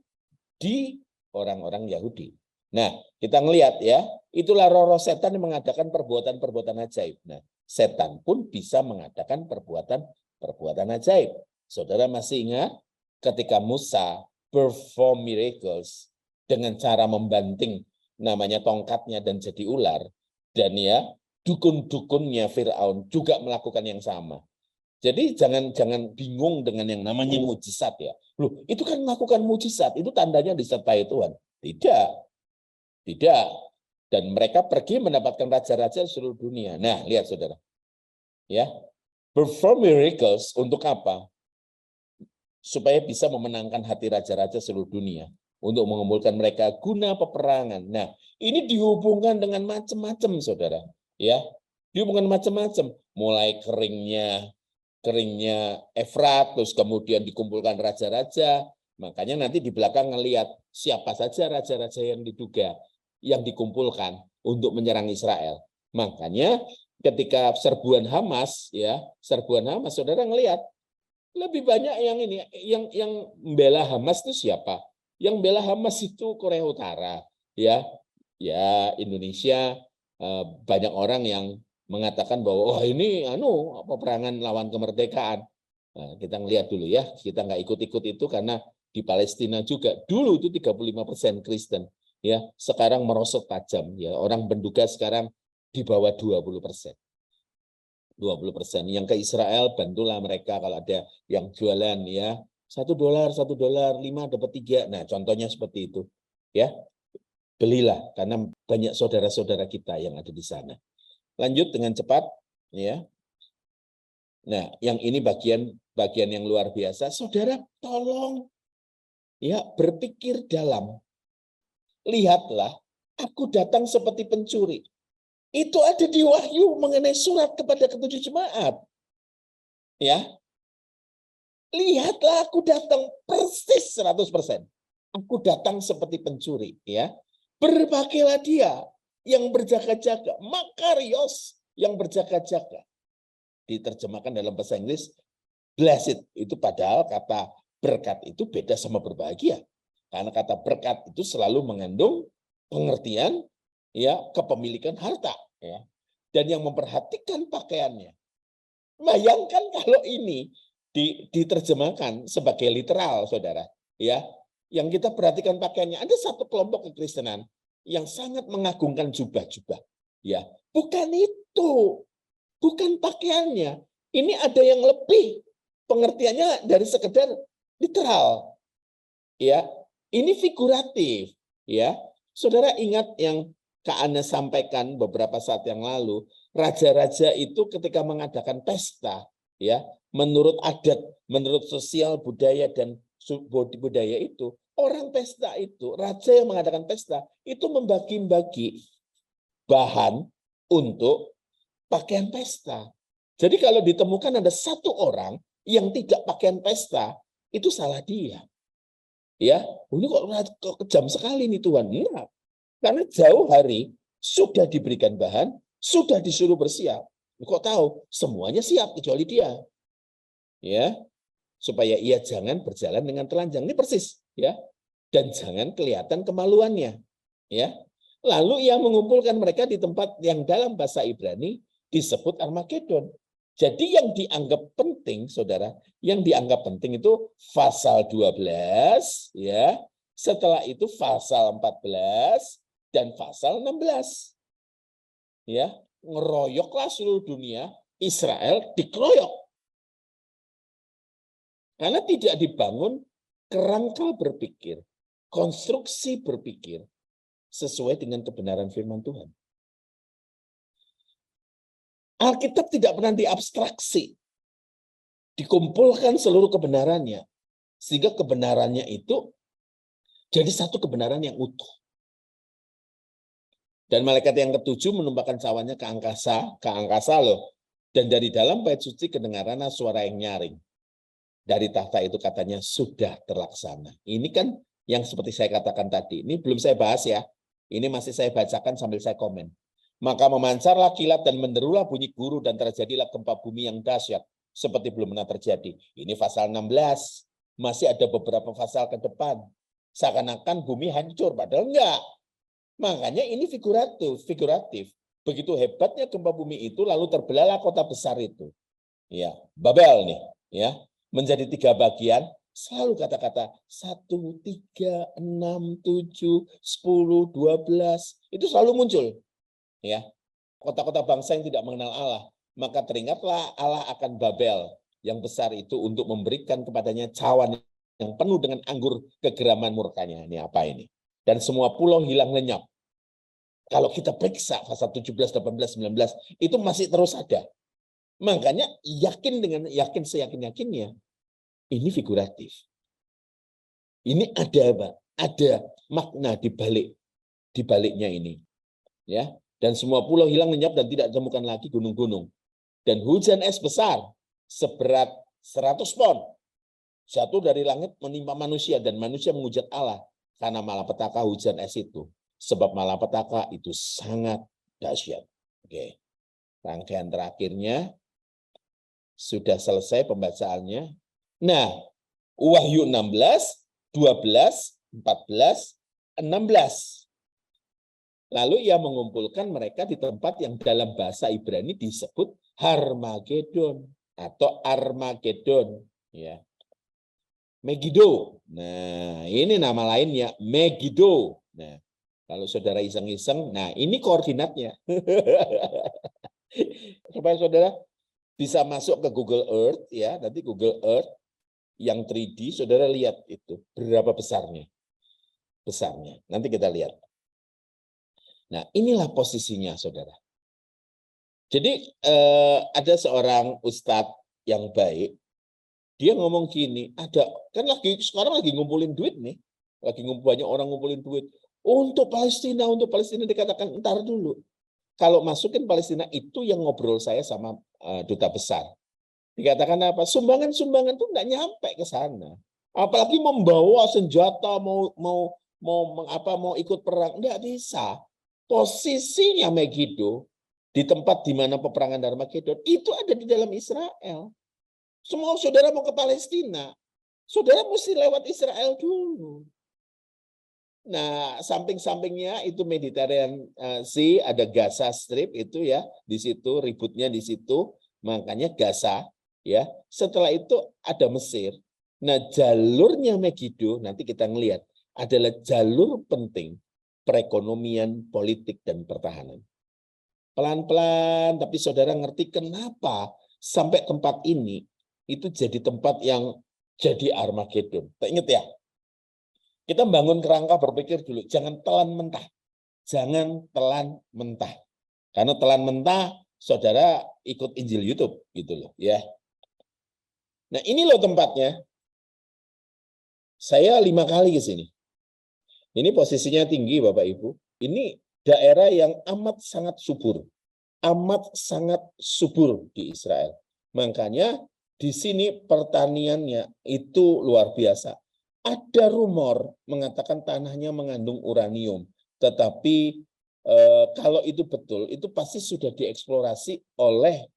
di orang-orang Yahudi. Nah, kita ngelihat ya, itulah roh-roh setan yang mengadakan perbuatan-perbuatan ajaib. Nah, setan pun bisa mengadakan perbuatan ajaib. Saudara masih ingat ketika Musa perform miracles dengan cara membanting namanya tongkatnya dan jadi ular, dan ya dukun-dukunnya Firaun juga melakukan yang sama. Jadi jangan bingung dengan yang namanya mujizat ya. Loh, itu kan melakukan mujizat, itu tandanya disertai Tuhan. Tidak. Dan mereka pergi mendapatkan raja-raja seluruh dunia. Nah, lihat saudara. Ya. Perform miracles untuk apa? Supaya bisa memenangkan hati raja-raja seluruh dunia. Untuk mengumpulkan mereka guna peperangan. Nah, ini dihubungkan dengan macam-macam saudara. Ya. Dihubungkan macam-macam. Mulai keringnya Efrat, terus kemudian dikumpulkan raja-raja. Makanya nanti di belakang ngelihat siapa saja raja-raja yang diduga, yang dikumpulkan untuk menyerang Israel. Makanya ketika serbuan Hamas, saudara ngelihat lebih banyak yang ini, yang membela Hamas itu siapa? Yang membela Hamas itu Korea Utara, ya Indonesia, banyak orang yang mengatakan bahwa ini peperangan lawan kemerdekaan. Nah, kita ngelihat dulu ya, kita nggak ikut-ikut itu karena di Palestina juga dulu itu 35% Kristen, ya sekarang merosot tajam, ya orang menduga sekarang di bawah 20%. 20%. Yang ke Israel, bantulah mereka kalau ada yang jualan ya. $1, $1, 5 dapat 3. Nah, contohnya seperti itu. Ya. Belilah karena banyak saudara-saudara kita yang ada di sana. Lanjut dengan cepat ya. Nah, yang ini bagian yang luar biasa. Saudara, tolong ya berpikir dalam. Lihatlah, aku datang seperti pencuri. Itu ada di Wahyu mengenai surat kepada ketujuh jemaat. Ya. Lihatlah, aku datang persis 100%. Aku datang seperti pencuri, ya. Berbakailah dia yang berjaga-jaga, makarios yang berjaga-jaga. Diterjemahkan dalam bahasa Inggris blessed, itu padahal kata berkat itu beda sama berbahagia. Karena kata berkat itu selalu mengandung pengertian ya kepemilikan harta ya. Dan yang memperhatikan pakaiannya. Bayangkan kalau ini diterjemahkan sebagai literal, Saudara, ya. Yang kita perhatikan pakaiannya, ada satu kelompok kekristenan yang sangat mengagungkan jubah-jubah, ya. Bukan itu. Bukan pakaiannya. Ini ada yang lebih pengertiannya dari sekedar literal. Ya, ini figuratif, ya. Saudara ingat yang Kak Ana sampaikan beberapa saat yang lalu, raja-raja itu ketika mengadakan pesta, ya, menurut adat, menurut sosial budaya dan budaya itu, orang pesta itu, raja yang mengadakan pesta itu membagi-bagi bahan untuk pakaian pesta. Jadi kalau ditemukan ada satu orang yang tidak pakaian pesta, itu salah dia. Ya, ini kok kejam sekali nih Tuhan. Enggak. Karena jauh hari sudah diberikan bahan, sudah disuruh bersiap. Kok tahu? Semuanya siap kecuali dia. Ya, supaya ia jangan berjalan dengan telanjang. Ini persis, ya. Dan jangan kelihatan kemaluannya, ya. Lalu ia mengumpulkan mereka di tempat yang dalam bahasa Ibrani disebut Armagedon. Jadi yang dianggap penting, Saudara, yang dianggap penting itu pasal 12, ya. Setelah itu pasal 14 dan pasal 16. Ya, ngeroyoklah seluruh dunia, Israel dikeroyok. Karena tidak dibangun kerangka berpikir, konstruksi berpikir sesuai dengan kebenaran firman Tuhan. Alkitab tidak pernah diabstraksi. Dikumpulkan seluruh kebenarannya. Sehingga kebenarannya itu jadi satu kebenaran yang utuh. Dan malaikat yang ketujuh menumpahkan cawannya ke angkasa loh. Dan dari dalam bait suci kedengaran suara yang nyaring. Dari tahta itu katanya sudah terlaksana. Ini kan yang seperti saya katakan tadi. Ini belum saya bahas ya. Ini masih saya bacakan sambil saya komen. Maka memancarlah kilat dan menderulah bunyi guru dan terjadilah gempa bumi yang dahsyat seperti belum pernah terjadi. Ini pasal 16. Masih ada beberapa pasal ke depan. Seakan-akan bumi hancur, padahal enggak. Makanya ini figuratif. Begitu hebatnya gempa bumi itu, lalu terbelahlah kota besar itu. Ya, Babel nih, ya. Menjadi 3 bagian, selalu kata-kata 1, 3, 6, 7, 10, 12, itu selalu muncul. Ya, kota-kota bangsa yang tidak mengenal Allah, maka teringatlah Allah akan Babel yang besar itu untuk memberikan kepadanya cawan yang penuh dengan anggur kegeraman murkanya. Ini apa ini? Dan semua pulau hilang lenyap. Kalau kita periksa pasal 17, 18, 19, itu masih terus ada. Makanya yakin seyakin-yakinnya, ini figuratif. Ini ada makna di baliknya ini. Ya. Dan semua pulau hilang lenyap dan tidak ditemukan lagi gunung-gunung. Dan hujan es besar seberat 100 pon jatuh dari langit menimpa manusia dan manusia menghujat Allah karena malapetaka hujan es itu. Sebab malapetaka itu sangat dahsyat. Oke. Rangkaian terakhirnya sudah selesai pembacaannya. Nah, Wahyu 16, 12, 14, 16. Lalu ia mengumpulkan mereka di tempat yang dalam bahasa Ibrani disebut Harmagedon atau Armagedon, ya. Megiddo. Nah, ini nama lainnya Megiddo. Nah, Kalau saudara iseng-iseng, nah ini koordinatnya. Supaya saudara bisa masuk ke Google Earth, ya, nanti Google Earth yang 3D, saudara lihat itu berapa besarnya. Nanti kita lihat. Nah, inilah posisinya, saudara. Jadi ada seorang ustadz yang baik, dia ngomong gini, kan sekarang lagi ngumpulin duit nih, banyak orang ngumpulin duit untuk Palestina dikatakan entar dulu. Kalau masukin Palestina itu yang ngobrol saya sama duta besar. Dikatakan apa? Sumbangan tuh nggak nyampe ke sana. Apalagi membawa senjata mau ikut perang, nggak bisa. Posisinya Megiddo di tempat di mana peperangan Armageddon itu ada di dalam Israel. Semua saudara mau ke Palestina, saudara mesti lewat Israel dulu. Nah, samping-sampingnya itu Mediterranean Sea, ada Gaza Strip itu ya, di situ ributnya di situ, makanya Gaza ya. Setelah itu ada Mesir. Nah, jalurnya Megiddo nanti kita ngelihat adalah jalur penting perekonomian, politik dan pertahanan. Pelan-pelan, tapi saudara ngerti kenapa sampai tempat ini itu jadi tempat yang jadi Armageddon. Ingat ya, kita bangun kerangka berpikir dulu, jangan telan mentah. Jangan telan mentah. Karena telan mentah, saudara ikut Injil YouTube gitu loh, ya. Nah, ini loh tempatnya. Saya 5 kali ke sini. Ini posisinya tinggi, Bapak Ibu. Ini daerah yang amat sangat subur. Amat sangat subur di Israel. Makanya di sini pertaniannya itu luar biasa. Ada rumor mengatakan tanahnya mengandung uranium, tetapi kalau itu betul, itu pasti sudah dieksplorasi oleh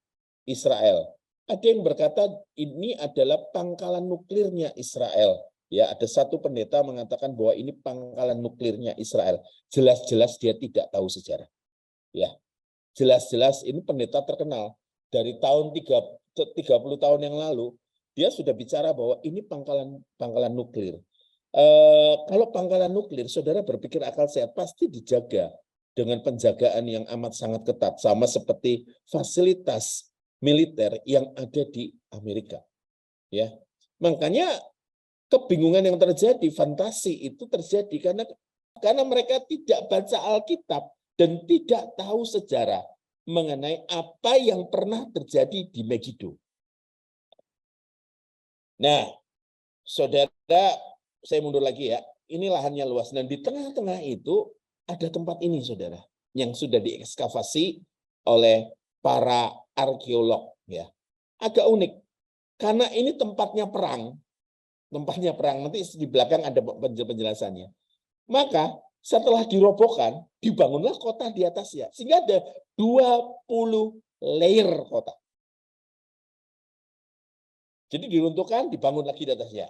Israel. Ada yang berkata ini adalah pangkalan nuklirnya Israel. Ya, ada satu pendeta mengatakan bahwa ini pangkalan nuklirnya Israel. Jelas-jelas dia tidak tahu sejarah. Ya, jelas-jelas ini pendeta terkenal. Dari tahun 30 tahun yang lalu, dia sudah bicara bahwa ini pangkalan nuklir. Kalau pangkalan nuklir, saudara berpikir akal sehat, pasti dijaga dengan penjagaan yang amat sangat ketat, sama seperti fasilitas militer yang ada di Amerika. Ya, makanya kebingungan yang terjadi, fantasi itu terjadi karena mereka tidak baca Alkitab dan tidak tahu sejarah mengenai apa yang pernah terjadi di Megiddo. Nah, saudara, saya mundur lagi ya. Ini lahannya luas dan di tengah-tengah itu ada tempat ini, saudara, yang sudah diekskavasi oleh para arkeolog. Ya, agak unik karena ini tempatnya perang. Nanti di belakang ada penjelasannya. Maka setelah dirobohkan, dibangunlah kota di atasnya. Sehingga ada 20 layer kota. Jadi diruntuhkan, dibangun lagi di atasnya.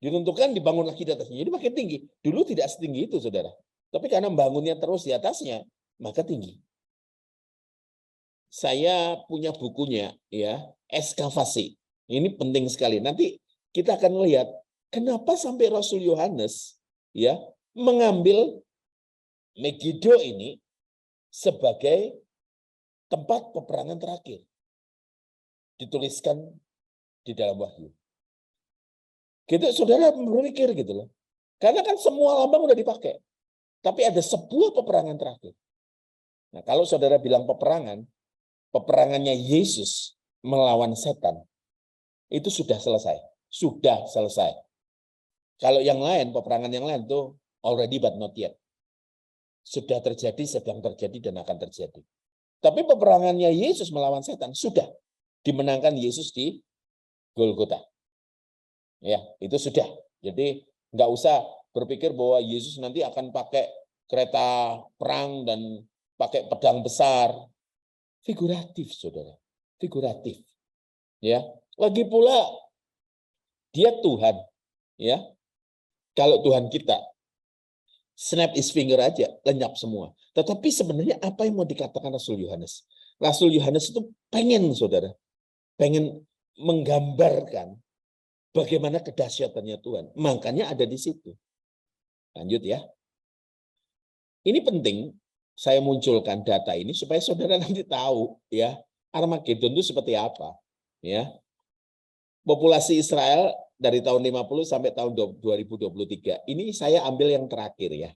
Diruntuhkan, dibangun lagi di atasnya. Jadi makin tinggi. Dulu tidak setinggi itu, saudara. Tapi karena bangunnya terus di atasnya, maka tinggi. Saya punya bukunya, ya, ekskavasi. Ini penting sekali. Nanti kita akan melihat kenapa sampai Rasul Yohanes, ya, mengambil Megiddo ini sebagai tempat peperangan terakhir. Dituliskan di dalam Wahyu. Gitu, saudara berpikir gitu loh. Karena kan semua lambang udah dipakai. Tapi ada sebuah peperangan terakhir. Nah, kalau saudara bilang peperangannya Yesus melawan setan, itu sudah selesai. Sudah selesai. Kalau yang lain, peperangan yang lain itu already but not yet. Sudah terjadi, sedang terjadi, dan akan terjadi. Tapi peperangannya Yesus melawan setan sudah dimenangkan Yesus di Golgota. Ya, itu sudah. Jadi nggak usah berpikir bahwa Yesus nanti akan pakai kereta perang dan pakai pedang besar. Figuratif, saudara. Figuratif. Ya, lagi pula dia Tuhan. Ya, kalau Tuhan kita snap his finger aja, lenyap semua. Tetapi sebenarnya apa yang mau dikatakan Rasul Yohanes? Rasul Yohanes itu pengen, saudara, pengen menggambarkan bagaimana kedahsyatannya Tuhan. Makanya ada di situ. Lanjut ya. Ini penting saya munculkan data ini supaya saudara nanti tahu ya Armageddon itu seperti apa. Ya, populasi Israel dari tahun 50 sampai tahun 2023. Ini saya ambil yang terakhir ya.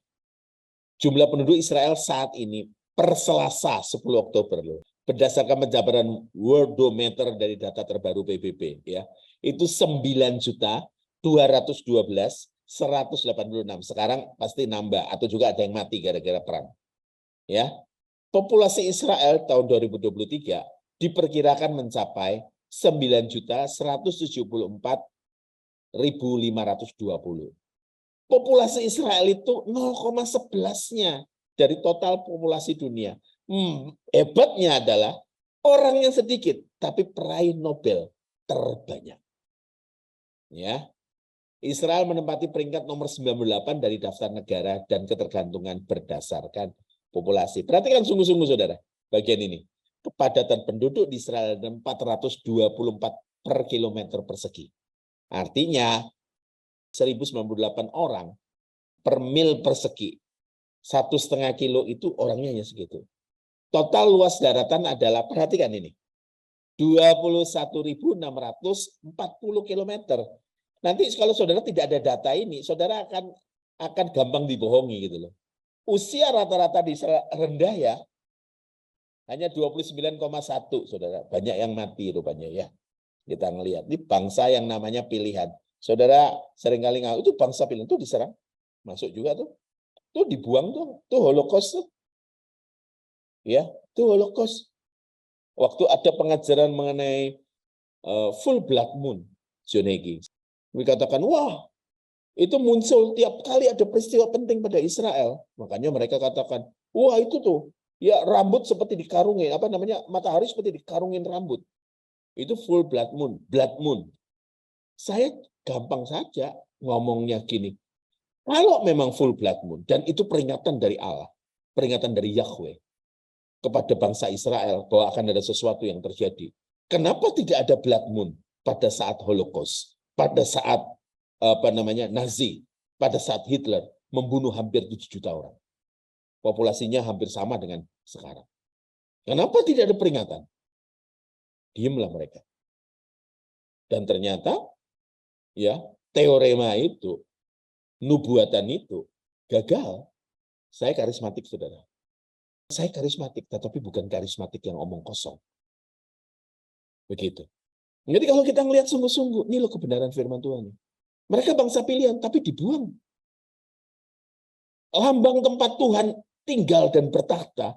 Jumlah penduduk Israel saat ini per Selasa 10 Oktober loh. Berdasarkan penjabaran Worldometer dari data terbaru PBB ya. Itu 9.212.186. Sekarang pasti nambah atau juga ada yang mati gara-gara perang. Ya. Populasi Israel tahun 2023 diperkirakan mencapai 9.174.520. Populasi Israel itu 0,11-nya dari total populasi dunia. Hebatnya adalah orang yang sedikit, tapi peraih Nobel terbanyak. Ya, Israel menempati peringkat nomor 98 dari daftar negara dan ketergantungan berdasarkan populasi. Perhatikan sungguh-sungguh saudara, bagian ini. Kepadatan penduduk di Israel 424 per kilometer persegi. Artinya 1098 orang per mil persegi. 1,5 kilo itu orangnya hanya segitu. Total luas daratan adalah, perhatikan ini, 21.640 kilometer. Nanti kalau saudara tidak ada data ini, saudara akan gampang dibohongi gitu loh. Usia rata-rata di Israel rendah ya, hanya 29,1 saudara. Banyak yang mati rupanya ya. Kita ngelihat ini bangsa yang namanya pilihan. Saudara seringkali ngaku itu bangsa pilihan, itu diserang, masuk juga tuh dibuang tuh Holocaust tuh, ya, itu Holocaust. Waktu ada pengajaran mengenai full blood moon, Jonegi, dikatakan wah itu muncul tiap kali ada peristiwa penting pada Israel, makanya mereka katakan wah itu tuh ya rambut seperti dikarungin, apa namanya matahari seperti dikarungin rambut, itu full blood moon, blood moon. Saya gampang saja ngomongnya gini, kalau memang full blood moon, dan itu peringatan dari Allah, peringatan dari Yahweh, kepada bangsa Israel, bahwa akan ada sesuatu yang terjadi. Kenapa tidak ada blood moon pada saat Holocaust, pada saat Nazi, pada saat Hitler membunuh hampir 7 juta orang. Populasinya hampir sama dengan sekarang. Kenapa tidak ada peringatan? Diamlah mereka. Dan ternyata, ya, teorema itu, nubuatan itu gagal. Saya karismatik, saudara. Saya karismatik, tetapi bukan karismatik yang omong kosong. Begitu. Jadi kalau kita melihat sungguh-sungguh, ini loh kebenaran firman Tuhan. Mereka bangsa pilihan, tapi dibuang. Lambang tempat Tuhan tinggal dan bertahta,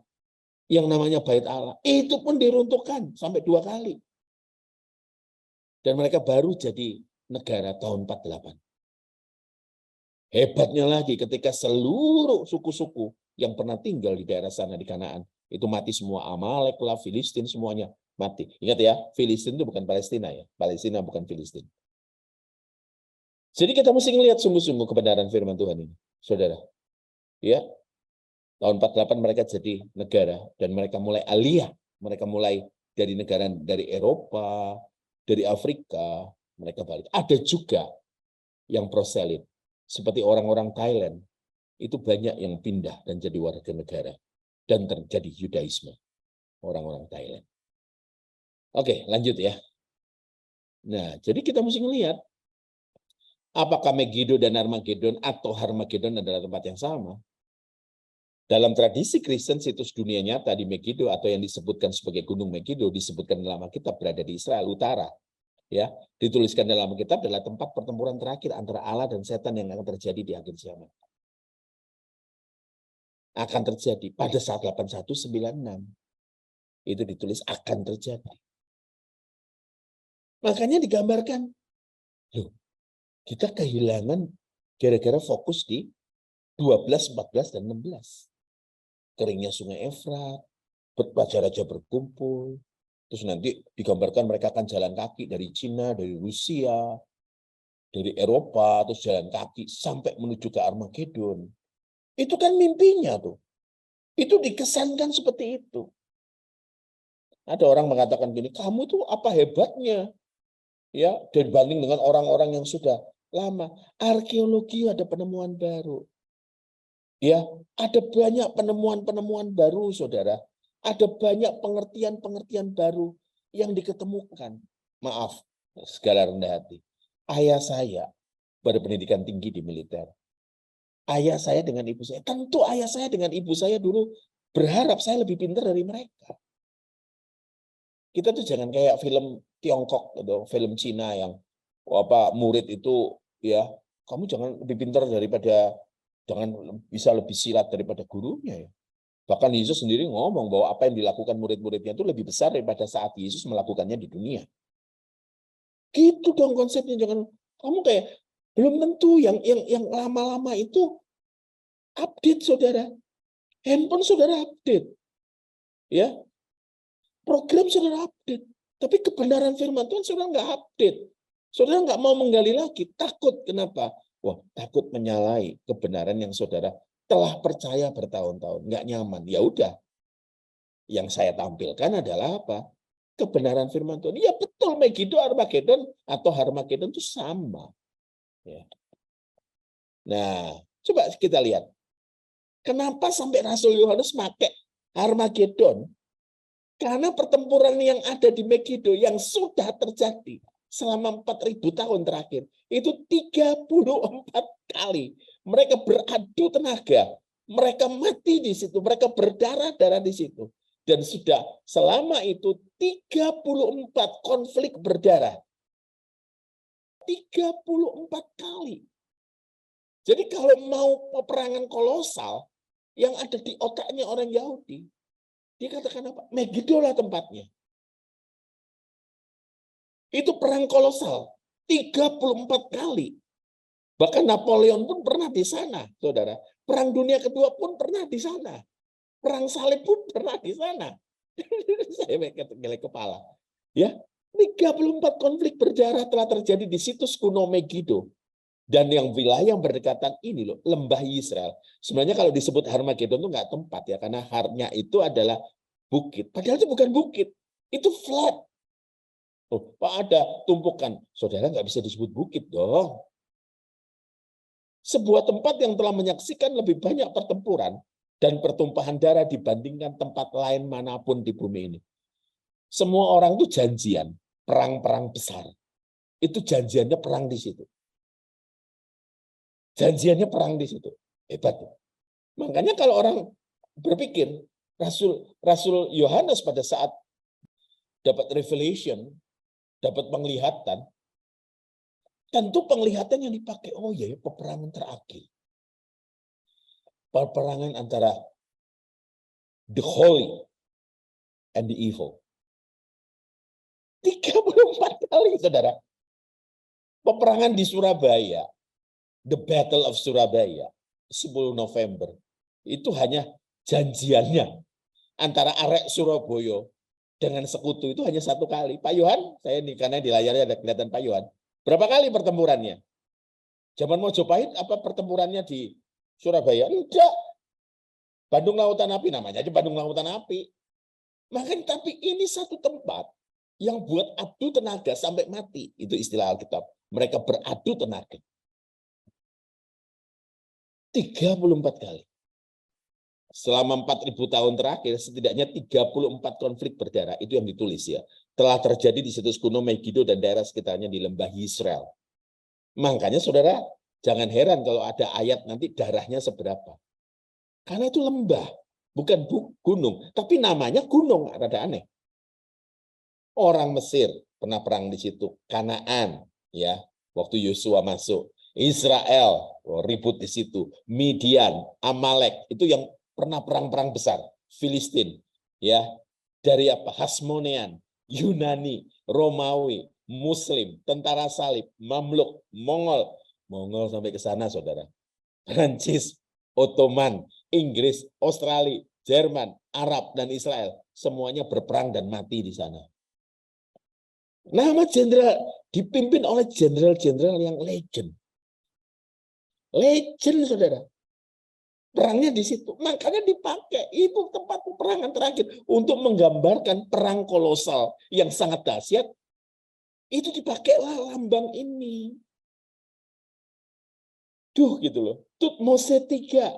yang namanya Bait Allah, itu pun diruntuhkan sampai 2 kali. Dan mereka baru jadi negara tahun 48. Hebatnya lagi ketika seluruh suku-suku yang pernah tinggal di daerah sana di Kanaan itu mati semua. Amalek lah, Filistin semuanya mati. Ingat ya, Filistin itu bukan Palestina ya. Palestina bukan Filistin. Jadi kita mesti melihat sungguh-sungguh kebenaran firman Tuhan ini, saudara. Ya, tahun 48 mereka jadi negara dan mereka mulai aliyah. Mereka mulai dari negara dari Eropa, dari Afrika, mereka balik. Ada juga yang proselin. Seperti orang-orang Thailand, itu banyak yang pindah dan jadi warga negara. Dan terjadi Yudaisme, orang-orang Thailand. Oke, lanjut ya. Nah, jadi kita mesti melihat, apakah Megiddo dan Armageddon atau Harmageddon adalah tempat yang sama? Dalam tradisi Kristen, situs dunia nyata di Megiddo atau yang disebutkan sebagai Gunung Megiddo disebutkan dalam Alkitab berada di Israel Utara. Ya, dituliskan dalam Alkitab adalah tempat pertempuran terakhir antara Allah dan setan yang akan terjadi di akhir zaman. Akan terjadi pada saat 8196. Itu ditulis akan terjadi. Makanya digambarkan, loh, kita kehilangan gara-gara fokus di 12, 14, dan 16. Keringnya sungai Efrat, raja-raja berkumpul, terus nanti digambarkan mereka akan jalan kaki dari Cina, dari Rusia, dari Eropa, terus jalan kaki sampai menuju ke Armageddon. Itu kan mimpinya tuh. Itu dikesankan seperti itu. Ada orang mengatakan gini, kamu tuh apa hebatnya? Ya, dibanding dengan orang-orang yang sudah lama. Arkeologi ada penemuan baru. Ya, ada banyak penemuan-penemuan baru, saudara. Ada banyak pengertian-pengertian baru yang diketemukan. Maaf, segala rendah hati. Ayah saya berpendidikan tinggi di militer. Ayah saya dengan ibu saya. Tentu ayah saya dengan ibu saya dulu berharap saya lebih pintar dari mereka. Kita tuh jangan kayak film Tiongkok atau film Cina yang murid itu ya kamu jangan lebih pintar daripada jangan bisa lebih silat daripada gurunya ya. Bahkan Yesus sendiri ngomong bahwa apa yang dilakukan murid-muridnya itu lebih besar daripada saat Yesus melakukannya di dunia. Gitu dong konsepnya, jangan kamu kayak belum tentu yang lama-lama itu update saudara. Handphone saudara update. Ya, program saudara update, tapi kebenaran firman Tuhan saudara nggak update. Saudara nggak mau menggali lagi, takut. Kenapa? Wah, takut menyalahi kebenaran yang saudara telah percaya bertahun-tahun, nggak nyaman. Ya udah, yang saya tampilkan adalah apa? Kebenaran firman Tuhan. Ya betul, Megiddo, Armageddon atau Harmageddon itu sama. Ya. Nah, coba kita lihat. Kenapa sampai Rasul Yohanes pakai Armageddon? Karena pertempuran yang ada di Megiddo yang sudah terjadi selama 4.000 tahun terakhir, itu 34 kali. Mereka beradu tenaga, mereka mati di situ, mereka berdarah-darah di situ. Dan sudah selama itu 34 konflik berdarah. 34 kali. Jadi kalau mau peperangan kolosal, yang ada di otaknya orang Yahudi, dia katakan apa? Megiddo lah tempatnya. Itu perang kolosal. 34 kali. Bahkan Napoleon pun pernah di sana, saudara. Perang dunia kedua pun pernah di sana. Perang salib pun pernah di sana. Saya gelek kepala. Ya, 34 konflik berdarah telah terjadi di situs kuno Megiddo. Dan yang wilayah yang berdekatan ini loh, lembah Israel. Sebenarnya kalau disebut Harmageddon itu nggak tempat ya, karena harnya itu adalah bukit. Padahal itu bukan bukit, itu flat. Oh, Pak ada tumpukan, saudara nggak bisa disebut bukit dong. Sebuah tempat yang telah menyaksikan lebih banyak pertempuran dan pertumpahan darah dibandingkan tempat lain manapun di bumi ini. Semua orang itu janjian, perang-perang besar. Itu janjiannya perang di situ. Janjiannya perang di situ. Hebat. Makanya kalau orang berpikir, Rasul Yohanes pada saat dapat revelation, dapat penglihatan, tentu penglihatan yang dipakai, oh ya, peperangan terakhir. Peperangan antara the holy and the evil. 34 kali, saudara. Peperangan di Surabaya, the Battle of Surabaya, 10 November, itu hanya janjiannya antara arek Surabaya dengan sekutu itu hanya 1 kali. Pak Yohan, saya ini karena di layarnya ada kelihatan Pak Yohan. Berapa kali pertempurannya? Zaman Mojopahit apa pertempurannya di Surabaya? Enggak. Bandung Lautan Api namanya aja Bandung Lautan Api. Makanya tapi ini satu tempat yang buat adu tenaga sampai mati. Itu istilah Alkitab. Mereka beradu tenaga. 34 kali. Selama 4.000 tahun terakhir, setidaknya 34 konflik berdarah, itu yang ditulis ya, telah terjadi di situs kuno Megiddo dan daerah sekitarnya di lembah Israel. Makanya saudara, jangan heran kalau ada ayat nanti darahnya seberapa. Karena itu lembah, bukan gunung, tapi namanya gunung, rada aneh. Orang Mesir pernah perang di situ, Kanaan, ya, waktu Yosua masuk. Israel, ribut di situ. Midian, Amalek, itu yang pernah perang-perang besar. Filistin, ya, dari apa? Hasmonean, Yunani, Romawi, Muslim, tentara salib, Mamluk, Mongol sampai ke sana, saudara. Prancis, Ottoman, Inggris, Australia, Jerman, Arab, dan Israel, semuanya berperang dan mati di sana. Nama jenderal dipimpin oleh jenderal-jenderal yang legend. Legend, saudara. Perangnya di situ. Makanya dipakai. Itu tempat peperangan terakhir. Untuk menggambarkan perang kolosal yang sangat dahsyat. Itu dipakailah lambang ini. Duh, gitu loh. Tutmose 3.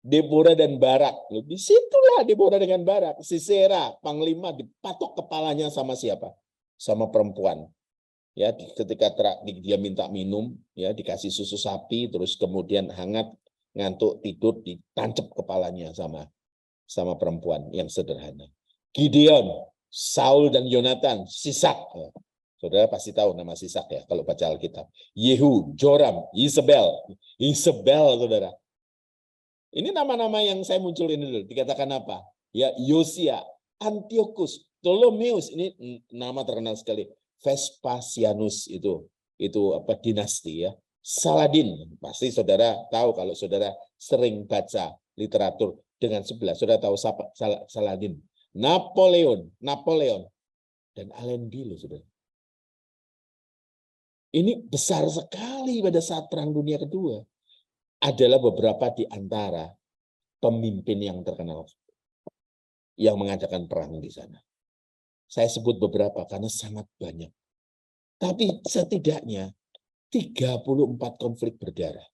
Deborah dan Barak. Disitulah Deborah dengan Barak. Sisera, panglima, dipatok kepalanya sama siapa? Sama perempuan. Ya, ketika dia minta minum, ya dikasih susu sapi, terus kemudian hangat, ngantuk, tidur, ditancap kepalanya sama perempuan yang sederhana. Gideon, Saul dan Yonatan, Sisak. Saudara pasti tahu nama Sisak ya kalau baca Alkitab. Yehu, Joram, Isabel, saudara. Ini nama-nama yang saya munculin dulu. Dikatakan apa? Ya, Yosia, Antiochus, Ptolemeus. Ini nama terkenal sekali. Vespasianus itu apa dinasti ya. Saladin, pasti saudara tahu kalau saudara sering baca literatur dengan sebelah. Saudara tahu Saladin. Napoleon, dan Allenby loh saudara. Ini besar sekali pada saat Perang Dunia Kedua. Adalah beberapa di antara pemimpin yang terkenal yang mengadakan perang di sana. Saya sebut beberapa karena sangat banyak. Tapi setidaknya 34 konflik berdarah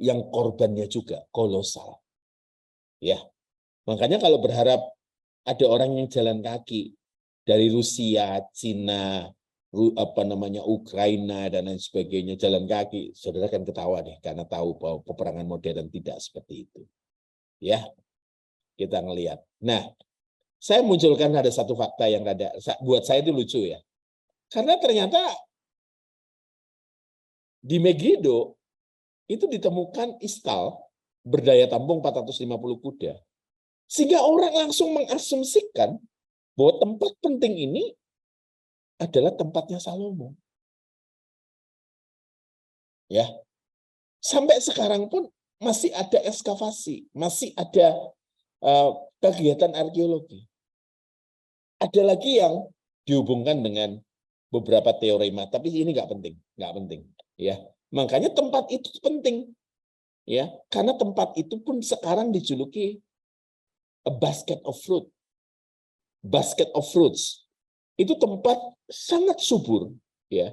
yang korbannya juga kolosal. Ya. Makanya kalau berharap ada orang yang jalan kaki dari Rusia, Cina, Ukraina dan lain sebagainya jalan kaki, saudara kan ketawa deh karena tahu bahwa peperangan modern tidak seperti itu. Ya, kita ngelihat. Nah, saya munculkan ada satu fakta yang buat saya itu lucu ya. Karena ternyata di Megiddo itu ditemukan istal berdaya tampung 450 kuda. Sehingga orang langsung mengasumsikan bahwa tempat penting ini adalah tempatnya Salomo. Ya. Sampai sekarang pun masih ada ekskavasi, masih ada kegiatan arkeologi. Ada lagi yang dihubungkan dengan beberapa teorema, tapi ini nggak penting, ya. Makanya tempat itu penting, ya, karena tempat itu pun sekarang dijuluki a basket of fruits. Itu tempat sangat subur, ya.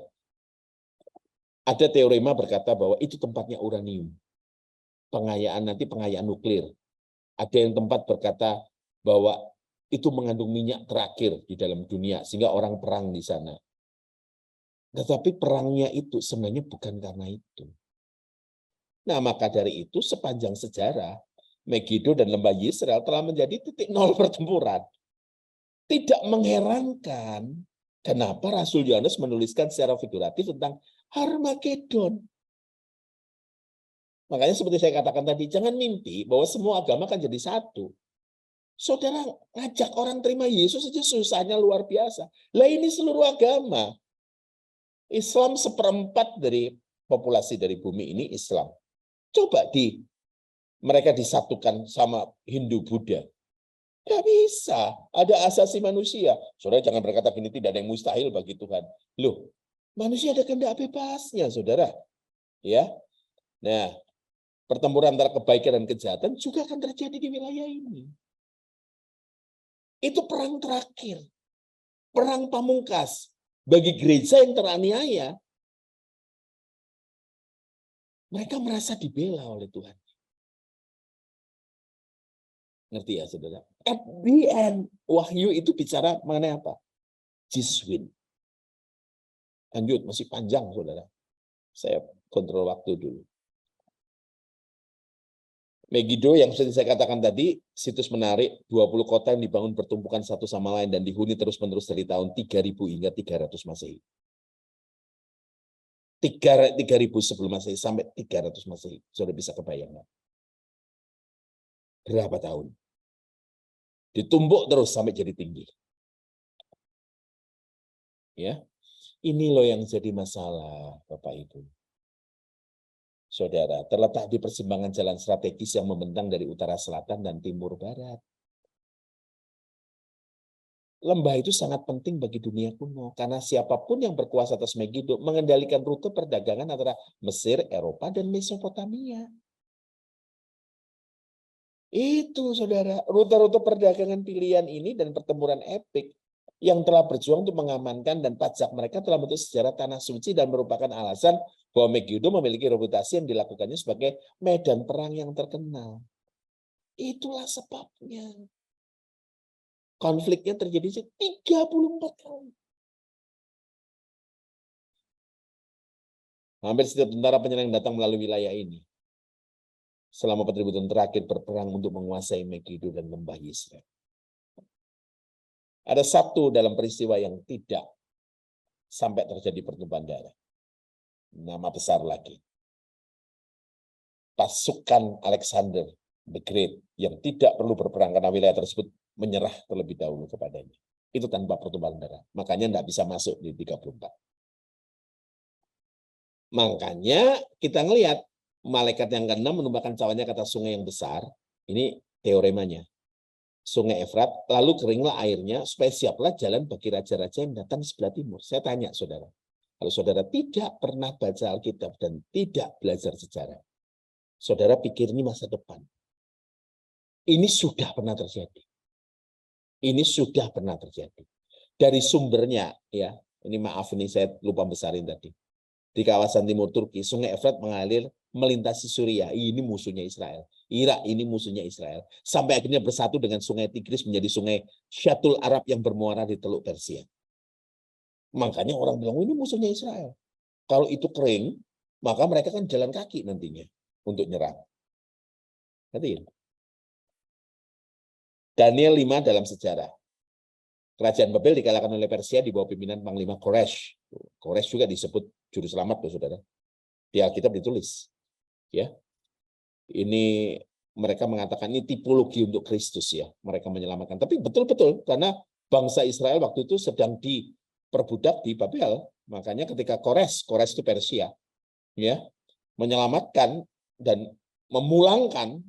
Ada teorema berkata bahwa itu tempatnya uranium, pengayaan nuklir. Ada yang tempat berkata bahwa itu mengandung minyak terakhir di dalam dunia sehingga orang perang di sana. Tetapi perangnya itu sebenarnya bukan karena itu. Nah, maka dari itu sepanjang sejarah Megiddo dan Lembah Yisrael telah menjadi titik nol pertempuran. Tidak mengherankan kenapa Rasul Yohanes menuliskan secara figuratif tentang Harmagedon. Makanya seperti saya katakan tadi, jangan mimpi bahwa semua agama akan jadi satu. Saudara ngajak orang terima Yesus saja susahnya luar biasa. Lah ini seluruh agama. Islam 1/4 dari populasi dari bumi ini Islam. Coba mereka disatukan sama Hindu Buddha. Nggak bisa. Ada asasi manusia. Saudara jangan berkata gini, tidak ada yang mustahil bagi Tuhan. Loh, manusia ada kehendak bebasnya, saudara. Ya. Nah, pertempuran antara kebaikan dan kejahatan juga akan terjadi di wilayah ini. Itu perang terakhir. Perang pamungkas. Bagi gereja yang teraniaya, mereka merasa dibela oleh Tuhan. Ngerti ya, saudara? At the end, Wahyu itu bicara mengenai apa? Jesus win. Lanjut, masih panjang, saudara. Saya kontrol waktu dulu. Megiddo yang seperti saya katakan tadi, situs menarik, 20 kota yang dibangun bertumpukan satu sama lain dan dihuni terus-menerus dari tahun 3000 hingga 300 Masehi. 3000 sebelum Masehi sampai 300 Masehi. Sudah bisa kebayang. Berapa tahun? Ditumbuk terus sampai jadi tinggi. Ya. Ini loh yang jadi masalah, Bapak Ibu. Saudara, terletak di persimpangan jalan strategis yang membentang dari utara selatan dan timur barat. Lembah itu sangat penting bagi dunia kuno, karena siapapun yang berkuasa atas Megiddo mengendalikan rute perdagangan antara Mesir, Eropa, dan Mesopotamia. Itu, saudara, rute-rute perdagangan pilihan ini dan pertempuran epik yang telah berjuang untuk mengamankan dan pajak mereka telah bentuk sejarah tanah suci dan merupakan alasan bahwa Megiddo memiliki reputasi yang dilakukannya sebagai medan perang yang terkenal. Itulah sebabnya. Konfliknya terjadi 34 tahun. Hampir setiap tentara penyerang datang melalui wilayah ini. Selama 4.000 tahun terakhir berperang untuk menguasai Megiddo dan lembah Yesreel. Ada satu dalam peristiwa yang tidak sampai terjadi pertumpahan darah. Nama besar lagi. Pasukan Alexander the Great yang tidak perlu berperang karena wilayah tersebut menyerah terlebih dahulu kepadanya. Itu tanpa pertumpahan darah. Makanya tidak bisa masuk di 34. Makanya kita ngelihat malaikat yang ke-6 menumpahkan cawanya ke atas sungai yang besar. Ini teoremanya. Sungai Efrat, lalu keringlah airnya supaya siaplah jalan bagi raja-raja yang datang sebelah timur. Saya tanya saudara, kalau saudara tidak pernah baca Alkitab dan tidak belajar sejarah, saudara pikir ini masa depan. Ini sudah pernah terjadi. Ini sudah pernah terjadi. Dari sumbernya, ya, ini maaf ini saya lupa besarin tadi. Di kawasan timur Turki, sungai Efrat mengalir melintasi Suriah. Ini musuhnya Israel. Irak ini musuhnya Israel. Sampai akhirnya bersatu dengan sungai Tigris menjadi sungai Syatul Arab yang bermuara di Teluk Persia. Makanya orang bilang, ini musuhnya Israel. Kalau itu kering, maka mereka kan jalan kaki nantinya untuk nyerang. Nanti ya. Daniel 5 dalam sejarah. Kerajaan Babel dikalahkan oleh Persia di bawah pimpinan Panglima Koresh. Koresh juga disebut juru selamat, saudara. Di Alkitab ditulis. Ya, ini mereka mengatakan ini tipologi untuk Kristus ya, mereka menyelamatkan. Tapi betul-betul karena bangsa Israel waktu itu sedang diperbudak di Babel, makanya ketika Kores itu Persia, ya, menyelamatkan dan memulangkan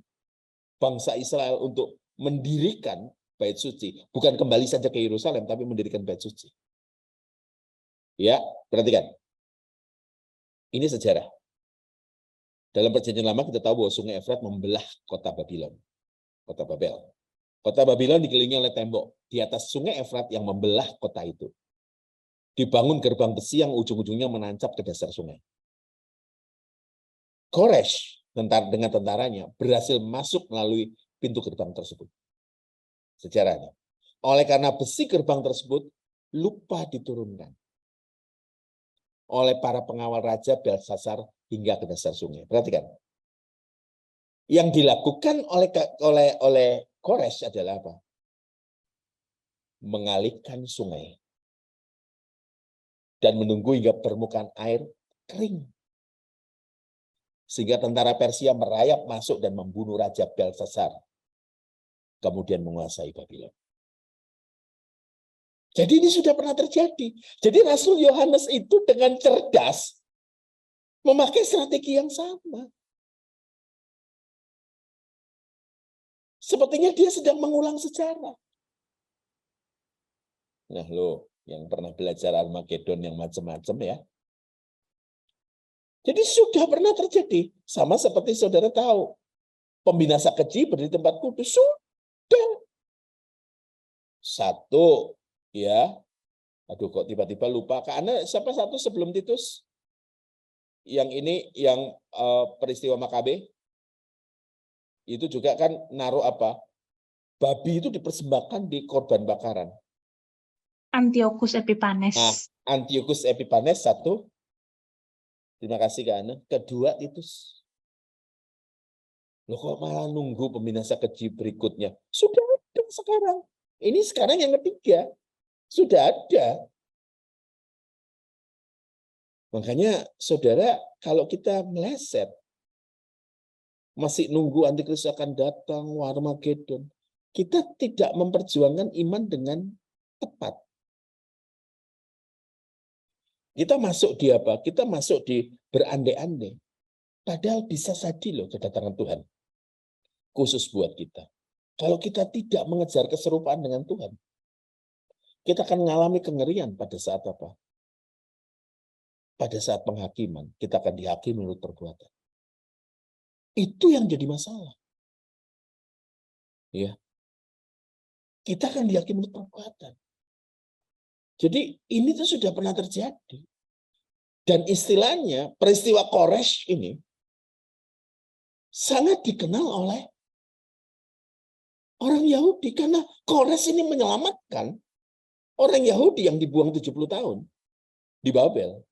bangsa Israel untuk mendirikan bait suci, bukan kembali saja ke Yerusalem, tapi mendirikan bait suci. Ya, perhatikan. Ini sejarah. Dalam perjanjian lama kita tahu bahwa sungai Efrat membelah kota Babylon. Kota Babel. Kota Babylon dikelilingi oleh tembok. Di atas sungai Efrat yang membelah kota itu, dibangun gerbang besi yang ujung-ujungnya menancap ke dasar sungai. Koresh dengan tentaranya berhasil masuk melalui pintu gerbang tersebut. Sejarahnya. Oleh karena besi gerbang tersebut lupa diturunkan oleh para pengawal raja Belsasar hingga ke dasar sungai. Perhatikan. Yang dilakukan oleh Koresh adalah apa? Mengalihkan sungai dan menunggu hingga permukaan air kering. Sehingga tentara Persia merayap masuk dan membunuh Raja Belsasar. Kemudian menguasai Babylon. Jadi ini sudah pernah terjadi. Jadi Rasul Yohanes itu dengan cerdas memakai strategi yang sama. Sepertinya dia sedang mengulang sejarah. Nah lo yang pernah belajar Armageddon yang macam-macam ya. Jadi sudah pernah terjadi. Sama seperti saudara tahu. Pembinasa keji berdiri di tempat kudus. Sudah. Satu. Ya. Aduh kok tiba-tiba lupa. Karena siapa satu sebelum Titus? Yang ini yang peristiwa Makabe. Itu juga kan naruh apa? Babi itu dipersembahkan di korban bakaran. Antiochus Epiphanes. Nah, Antiochus Epiphanes satu. Terima kasih Kak Ana. Kedua Titus. Loh kok malah nunggu pembinasa keji berikutnya? Sudah ada sekarang. Ini sekarang yang ketiga. Sudah ada. Makanya saudara, kalau kita meleset, masih nunggu antikristus akan datang, Armageddon, kita tidak memperjuangkan iman dengan tepat. Kita masuk di apa? Kita masuk di berandai-andai. Padahal bisa saja loh kedatangan Tuhan. Khusus buat kita. Kalau kita tidak mengejar keserupaan dengan Tuhan, kita akan mengalami kengerian pada saat apa? Pada saat penghakiman, kita akan dihakimi menurut perbuatan. Itu yang jadi masalah. Ya. Kita akan dihakimi menurut perbuatan. Jadi ini tuh sudah pernah terjadi. Dan istilahnya peristiwa Koresh ini sangat dikenal oleh Orang Yahudi, karena Kores ini menyelamatkan orang Yahudi yang dibuang 70 tahun di Babel.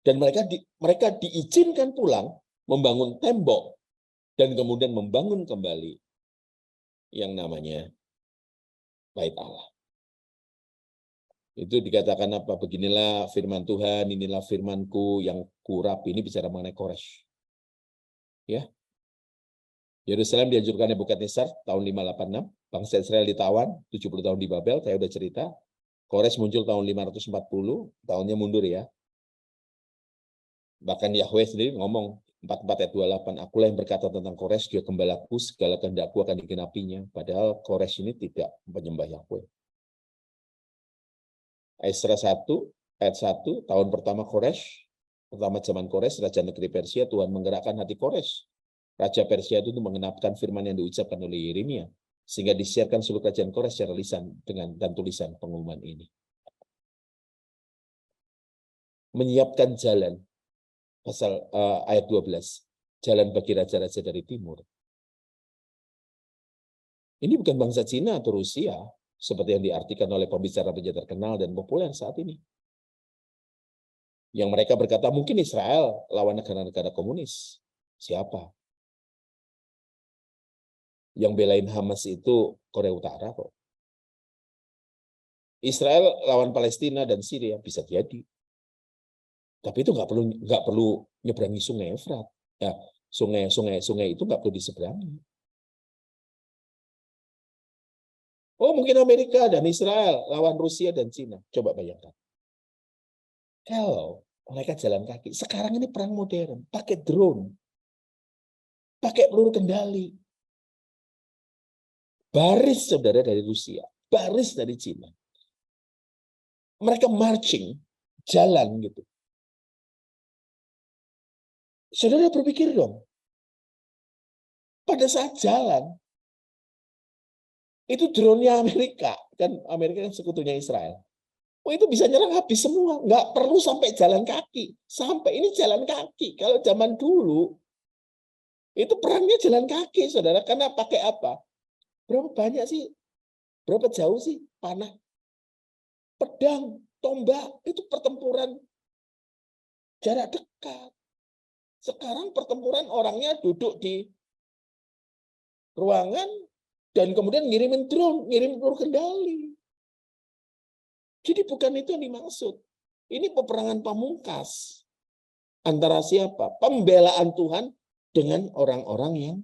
Dan mereka diizinkan pulang, membangun tembok, dan kemudian membangun kembali yang namanya Bait Allah. Itu dikatakan apa? Beginilah firman Tuhan, inilah firmanku yang kurapi. Ini bicara mengenai Kores. Ya. Yerusalem dihancurkan Nebukadnezar tahun 586. Bangsa Israel ditawan 70 tahun di Babel. Saya udah cerita. Kores muncul tahun 540. Tahunnya mundur ya. Bahkan Yahweh sendiri ngomong 44 ayat 28. Akulah yang berkata tentang Kores, dia gembalaku, segala kehendakku akan digenapinya. Padahal Kores ini tidak menyembah Yahweh. Esra 1 ayat 1, tahun pertama Kores, pertama zaman Kores, Raja Negeri Persia, Tuhan menggerakkan hati Kores. Raja Persia itu mengenapkan firman yang diucapkan oleh Yeremia, sehingga disiarkan seluruh kerajaan Kores secara lisan dan tulisan pengumuman ini. Menyiapkan jalan, pasal ayat 12, jalan bagi raja-raja dari timur. Ini bukan bangsa Cina atau Rusia, seperti yang diartikan oleh pembicara-pembicara terkenal dan populer saat ini. Yang mereka berkata, mungkin Israel lawan negara-negara komunis. Siapa? Yang belain Hamas itu Korea Utara kok. Israel lawan Palestina dan Syria bisa jadi. Tapi itu nggak perlu nyeberangi Sungai Efrat. Ya, sungai itu nggak perlu diseberangi. Oh, mungkin Amerika dan Israel lawan Rusia dan Cina. Coba bayangkan. Kalau mereka jalan kaki, sekarang ini perang modern, pakai drone, pakai peluru kendali. Baris saudara dari Rusia, baris dari Cina. Mereka marching, jalan gitu. Saudara berpikir dong, pada saat jalan, itu drone-nya Amerika, kan Amerika kan sekutunya Israel. Oh, itu bisa nyerang habis semua, nggak perlu sampai jalan kaki. Sampai ini jalan kaki. Kalau zaman dulu, itu perangnya jalan kaki, saudara. Karena pakai apa? Berapa banyak sih? Berapa jauh sih panah? Pedang, tombak, itu pertempuran jarak dekat. Sekarang pertempuran orangnya duduk di ruangan dan kemudian ngirimin drone, ngirim peluru kendali. Jadi bukan itu yang dimaksud. Ini peperangan pamungkas. Antara siapa? Pembelaan Tuhan dengan orang-orang yang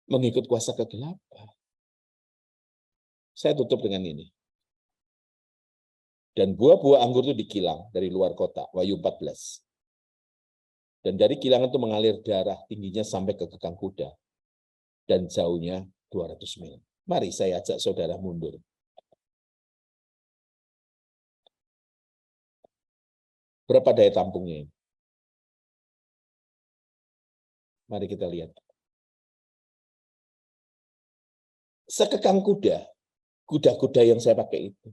mengikut kuasa kegelapan. Saya tutup dengan ini. Dan buah-buah anggur itu dikilang dari luar kota, Wahyu 14. Dan dari kilangan itu mengalir darah, tingginya sampai ke kekang kuda. Dan jauhnya 200 mil. Mari saya ajak saudara mundur. Berapa daya tampungnya? Mari kita lihat. Sekekang kuda, kuda-kuda yang saya pakai itu.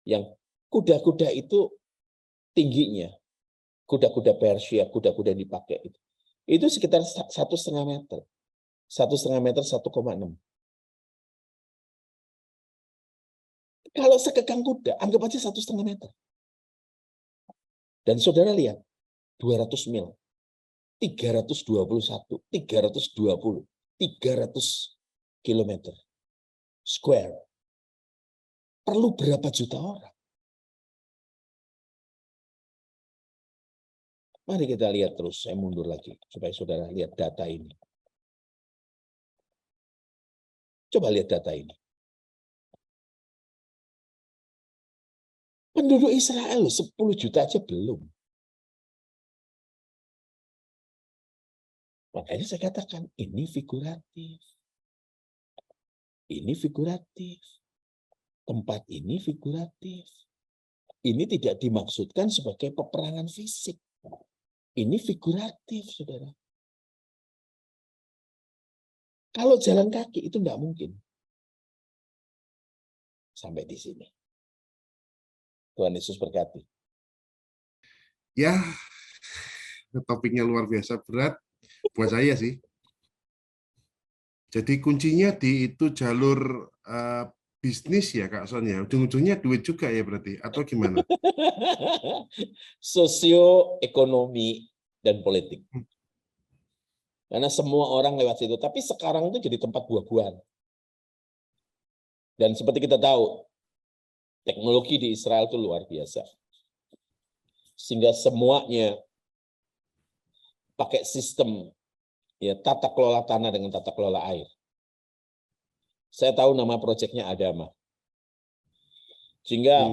Yang kuda-kuda itu tingginya, kuda-kuda Persia, kuda-kuda yang dipakai itu sekitar 1,5 meter. 1,5 meter, 1,6. Kalau sekekang kuda, anggap aja 1,5 meter. Dan saudara lihat, 200 mil, 321, 320, 300 kilometer square. Perlu berapa juta orang? Mari kita lihat terus, saya mundur lagi, supaya saudara lihat data ini. Coba lihat data ini. Penduduk Israel 10 juta aja belum. Makanya saya katakan, ini figuratif. Ini figuratif. Tempat ini figuratif. Ini tidak dimaksudkan sebagai peperangan fisik. Ini figuratif, saudara. Kalau jalan kaki itu tidak mungkin. Sampai di sini. Tuhan Yesus berkati. Ya, topiknya luar biasa berat buat saya sih. Jadi kuncinya di itu jalur bisnis ya Kak Son ya. Ujung-ujungnya duit juga ya berarti atau gimana? Sosioekonomi dan politik. Karena semua orang lewat situ. Tapi sekarang itu jadi tempat buah-buahan. Dan seperti kita tahu, teknologi di Israel itu luar biasa. Sehingga semuanya pakai sistem ya tata kelola tanah dengan tata kelola air. Saya tahu nama proyeknya Adama. Sehingga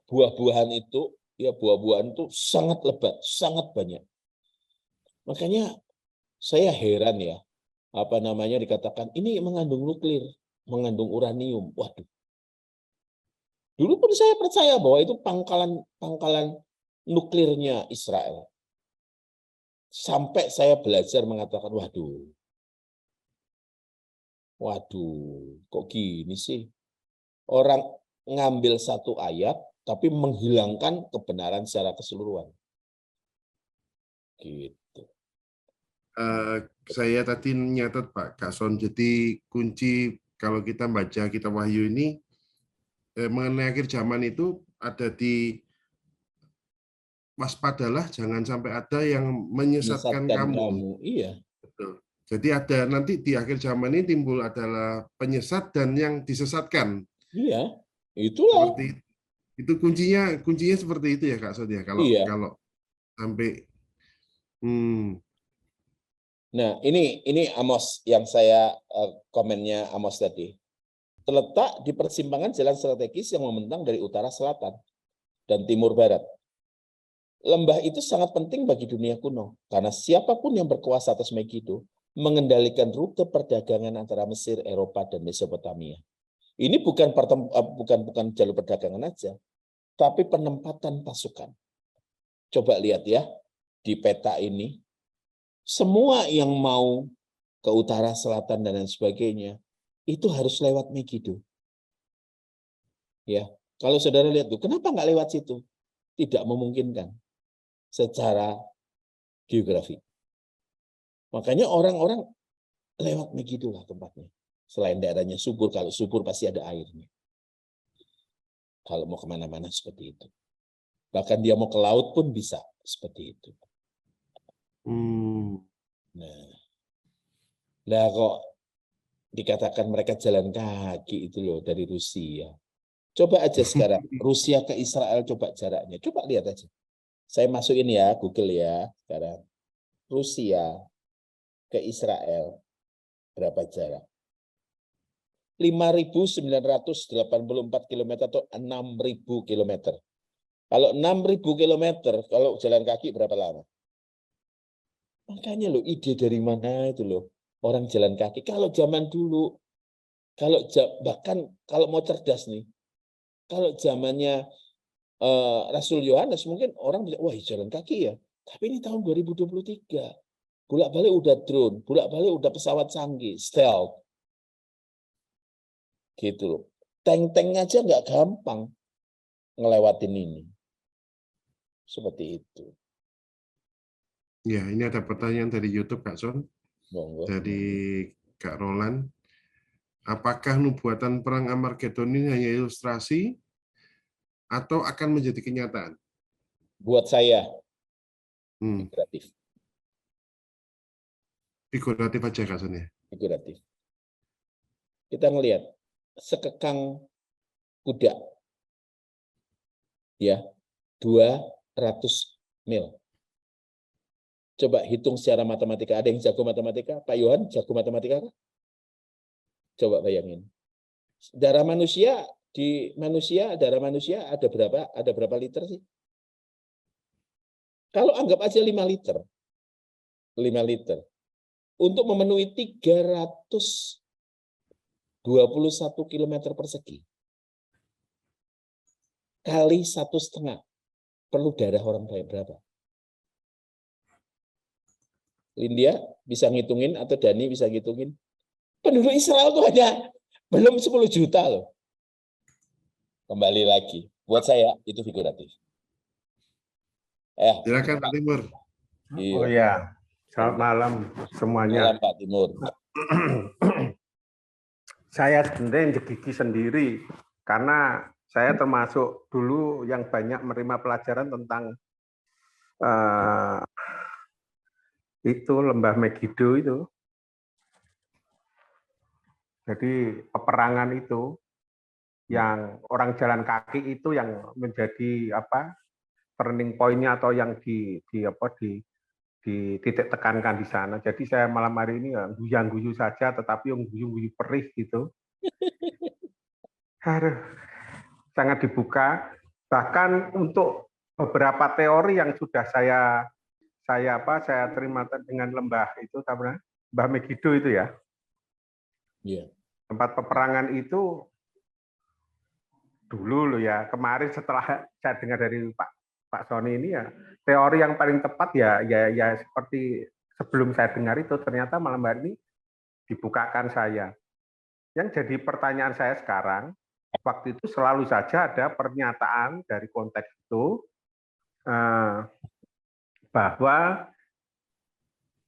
buah-buahan itu sangat lebat, sangat banyak. Makanya saya heran ya, dikatakan ini mengandung nuklir, mengandung uranium. Waduh. Dulu pun saya percaya bahwa itu pangkalan nuklirnya Israel. Sampai saya belajar mengatakan, waduh, kok gini sih? Orang ngambil satu ayat, tapi menghilangkan kebenaran secara keseluruhan. Gitu. Saya tadi nyatet Pak Kak Son, jadi kunci kalau kita baca kitab Wahyu ini mengenai akhir zaman itu ada di waspadalah jangan sampai ada yang menyesatkan kamu. Iya. Betul. Jadi ada nanti di akhir zaman ini timbul adalah penyesat dan yang disesatkan. Iya, itulah. Seperti itu kuncinya seperti itu ya Kak Son ya. Kalau sampai Nah, ini Amos yang saya komennya Amos tadi. Terletak di persimpangan jalan strategis yang membentang dari utara selatan dan timur barat. Lembah itu sangat penting bagi dunia kuno karena siapapun yang berkuasa atas Megiddo mengendalikan rute perdagangan antara Mesir, Eropa, dan Mesopotamia. Ini bukan jalur perdagangan aja, tapi penempatan pasukan. Coba lihat ya di peta ini. Semua yang mau ke utara, selatan, dan lain sebagainya, itu harus lewat Megiddo. Ya, kalau saudara lihat tuh, kenapa nggak lewat situ? Tidak memungkinkan secara geografi. Makanya orang-orang lewat Megiddo lah tempatnya. Selain daerahnya subur, kalau subur pasti ada airnya. Kalau mau kemana-mana seperti itu. Bahkan dia mau ke laut pun bisa seperti itu. Nah kok dikatakan mereka jalan kaki itu loh dari Rusia. Coba aja sekarang Rusia ke Israel, coba jaraknya. Coba lihat aja. Saya masukin ya Google ya sekarang. Rusia ke Israel berapa jarak? 5.984 km atau 6.000 km. Kalau 6.000 km, kalau jalan kaki berapa lama? Makanya loh, ide dari mana itu loh, orang jalan kaki. Kalau zaman dulu, bahkan kalau mau cerdas nih, kalau zamannya Rasul Yohanes mungkin orang bilang, wah jalan kaki ya. Tapi ini tahun 2023, bolak-balik udah drone, bolak-balik udah pesawat canggih, stealth. Gitu loh. Tank-tank aja nggak gampang ngelewatin ini. Seperti itu. Ya, ini ada pertanyaan dari YouTube Kak Son. Monggo. Dari Kak Roland. Apakah nubuatan perang Armageddon ini hanya ilustrasi atau akan menjadi kenyataan? Buat saya, figuratif. Figuratif aja Kak Son ya? Figuratif. Kita ngelihat sekekang kuda. Ya, 200 mil. Coba hitung secara matematika. Ada yang jago matematika? Pak Yohan jago matematika? Coba bayangin. Darah manusia darah manusia ada berapa? Ada berapa liter sih? Kalau anggap aja 5 liter. 5 liter. Untuk memenuhi 321 km persegi. Kali 1,5. Perlu darah orang banyak berapa? Lindia bisa ngitungin atau Dani bisa ngitungin? Penduduk Israel itu hanya belum 10 juta loh. Kembali lagi, buat saya itu figuratif. Silakan Pak Timur. Oh ya, selamat malam semuanya. Malam Pak Timur. saya sebenarnya injek gigi sendiri karena saya termasuk dulu yang banyak menerima pelajaran tentang itu lembah Megiddo itu. Jadi peperangan itu yang orang jalan kaki itu yang menjadi turning point-nya atau yang di titik tekankan di sana. Jadi saya malam hari ini guyang-guyu saja, tetapi yang guyu-guyu perih gitu. Aduh, sangat dibuka. Bahkan untuk beberapa teori yang sudah saya terima dengan lembah itu, lembah Megiddo itu ya. Yeah. Tempat peperangan itu dulu loh ya. Kemarin setelah saya dengar dari Pak Sony ini ya, teori yang paling tepat ya seperti sebelum saya dengar itu ternyata malam hari ini dibukakan saya. Yang jadi pertanyaan saya sekarang, waktu itu selalu saja ada pernyataan dari konteks itu bahwa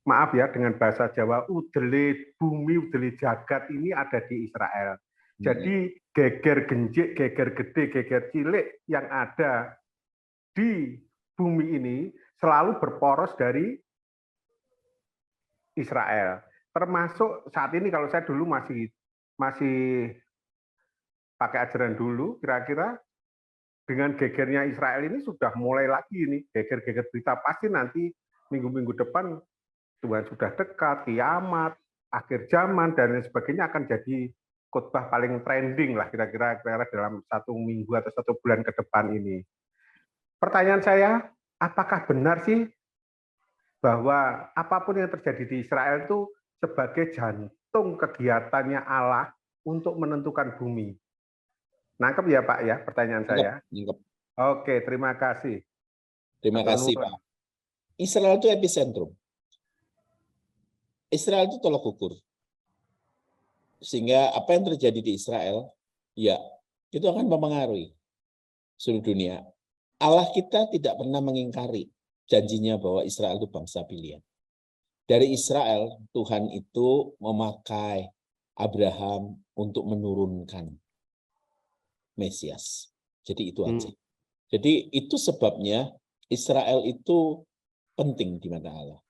maaf ya dengan bahasa Jawa, udele bumi, udele jagat ini ada di Israel. Jadi geger genjik, geger gede, geger cilik yang ada di bumi ini selalu berporos dari Israel. Termasuk saat ini kalau saya dulu masih pakai ajaran dulu, kira-kira dengan gegernya Israel ini sudah mulai lagi ini geger-geger berita, pasti nanti minggu-minggu depan Tuhan sudah dekat, kiamat, akhir zaman, dan lain sebagainya akan jadi khotbah paling trending lah kira-kira dalam 1 minggu atau 1 bulan ke depan ini. Pertanyaan saya, apakah benar sih bahwa apapun yang terjadi di Israel itu sebagai jantung kegiatannya Allah untuk menentukan bumi? Nangkep ya Pak ya pertanyaan saya? Nangkep. Oke, terima kasih. Terima kasih Pak. Israel itu epicentrum. Israel itu tolak ukur. Sehingga apa yang terjadi di Israel, ya itu akan mempengaruhi seluruh dunia. Allah kita tidak pernah mengingkari janjinya bahwa Israel itu bangsa pilihan. Dari Israel, Tuhan itu memakai Abraham untuk menurunkan Mesias. Jadi itu aja. Jadi itu sebabnya Israel itu penting di mata Allah.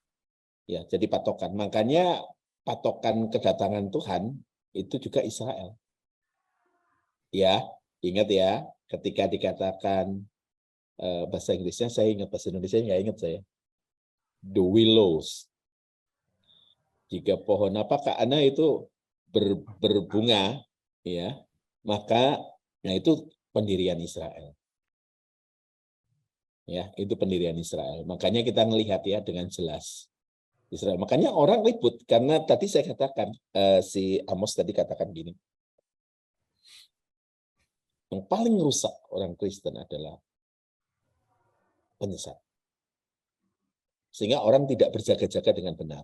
Ya, jadi patokan. Makanya patokan kedatangan Tuhan itu juga Israel. Ya, ingat ya, ketika dikatakan bahasa Inggrisnya, saya ingat, bahasa Indonesia nggak ingat saya. The willows. Jika pohon ana itu berbunga, ya, maka itu pendirian Israel. Ya, itu pendirian Israel. Makanya kita melihat ya dengan jelas. Israel. Makanya orang ribut karena tadi saya katakan si Amos tadi katakan gini, yang paling rusak orang Kristen adalah penyesat, sehingga orang tidak berjaga-jaga dengan benar,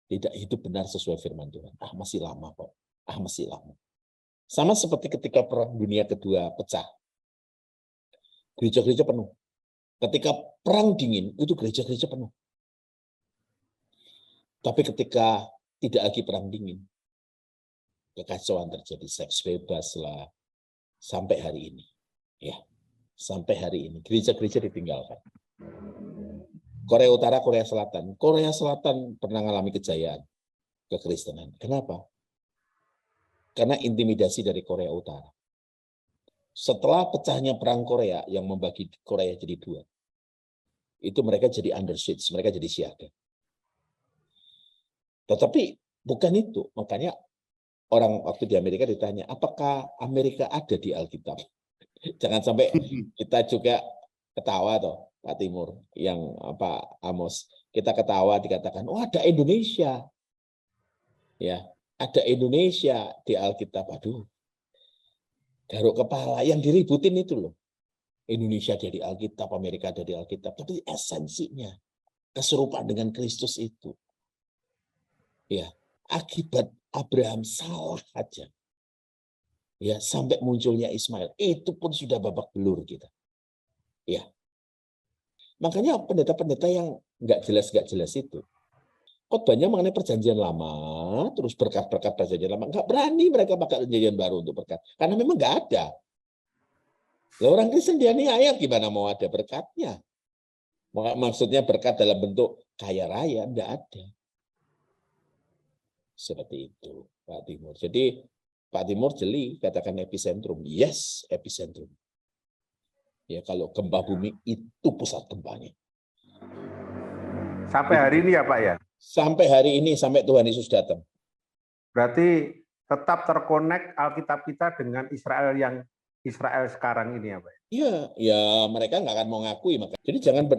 tidak hidup benar sesuai firman Tuhan. Masih lama kok, masih lama. Sama seperti ketika Perang Dunia Kedua pecah, gereja-gereja penuh. Ketika Perang Dingin itu gereja-gereja penuh. Tapi ketika tidak lagi Perang Dingin, kekacauan terjadi, seks bebas lah, sampai hari ini. Ya, sampai hari ini. Gereja-gereja ditinggalkan. Korea Utara, Korea Selatan. Korea Selatan pernah mengalami kejayaan kekristenan. Kenapa? Karena intimidasi dari Korea Utara. Setelah pecahnya Perang Korea yang membagi Korea jadi 2, itu mereka jadi under siege, mereka jadi siaga. Tetapi bukan itu, makanya orang waktu di Amerika ditanya, apakah Amerika ada di Alkitab? Jangan sampai kita juga ketawa toh, Pak Timur, yang Amos, kita ketawa dikatakan, oh ada Indonesia, ya ada Indonesia di Alkitab. Aduh, garuk kepala, yang diributin itu loh, Indonesia ada di Alkitab, Amerika ada di Alkitab, tapi esensinya keserupaan dengan Kristus itu. Ya, akibat Abraham salah aja. Ya, sampai munculnya Ismail, itu pun sudah babak belur kita. Ya. Makanya pendeta-pendeta yang nggak jelas itu, khotbahnya mengenai perjanjian lama, terus berkat-berkat perjanjian lama. Nggak berani mereka pakai perjanjian baru untuk berkat. Karena memang nggak ada. Lah orang Kristen dianiaya gimana mau ada berkatnya? Maksudnya berkat dalam bentuk kaya raya, nggak ada. Seperti itu, Pak Timur. Jadi Pak Timur jeli, katakan epicentrum. Yes, epicentrum. Ya, kalau gempa bumi itu pusat gempanya. Sampai hari ini ya Pak ya? Sampai hari ini, sampai Tuhan Yesus datang. Berarti tetap terkonek Alkitab kita dengan Israel yang Israel sekarang ini ya Pak? Iya, ya mereka nggak akan mau ngakui. Jadi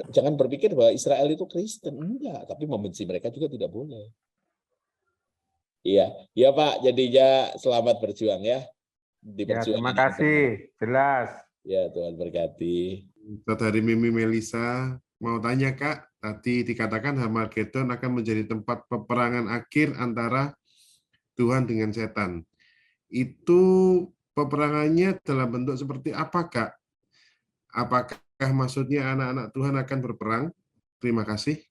jangan berpikir bahwa Israel itu Kristen. Enggak, tapi membenci mereka juga tidak boleh. Iya, ya Pak. Jadinya selamat berjuang ya. Ya, terima kasih. Jelas. Ya, Tuhan berkati. Ustadz Hari Mimi Melisa mau tanya Kak, tadi dikatakan Harmagedon akan menjadi tempat peperangan akhir antara Tuhan dengan setan. Itu peperangannya dalam bentuk seperti apa Kak? Apakah maksudnya anak-anak Tuhan akan berperang? Terima kasih.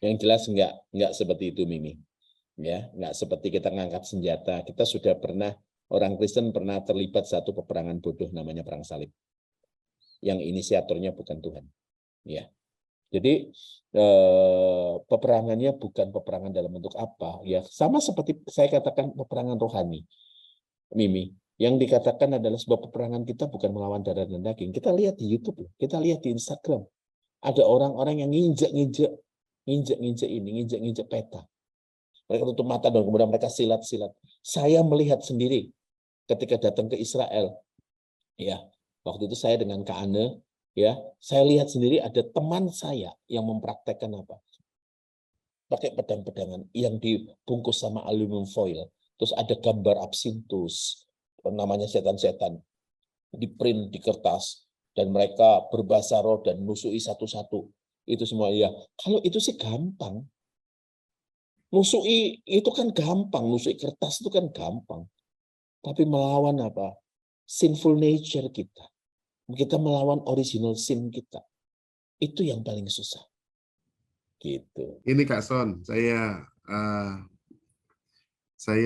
Yang jelas enggak seperti itu Mimi. Ya, enggak seperti kita ngangkat senjata. Kita sudah pernah, orang Kristen pernah terlibat satu peperangan bodoh namanya perang salib. Yang inisiatornya bukan Tuhan. Ya. Jadi peperangannya bukan peperangan dalam bentuk apa, ya sama seperti saya katakan peperangan rohani, Mimi. Yang dikatakan adalah sebuah peperangan kita bukan melawan darah dan daging. Kita lihat di YouTube, kita lihat di Instagram, ada orang-orang yang nginjek peta. Mereka tutup mata dan kemudian mereka silat-silat. Saya melihat sendiri ketika datang ke Israel, ya waktu itu saya dengan Kak Ane. Ya, saya lihat sendiri ada teman saya yang mempraktekkan apa? Pakai pedang-pedangan yang dibungkus sama aluminium foil. Terus ada gambar absintus, namanya setan-setan, di-print di kertas, dan mereka berbahasa roh dan musuhi satu-satu. Itu semua ya. Kalau itu sih gampang. Musuhi itu kan gampang, musuhi kertas itu kan gampang. Tapi melawan apa? Sinful nature kita. Kita melawan original sin kita. Itu yang paling susah. Gitu. Ini Kak Son, saya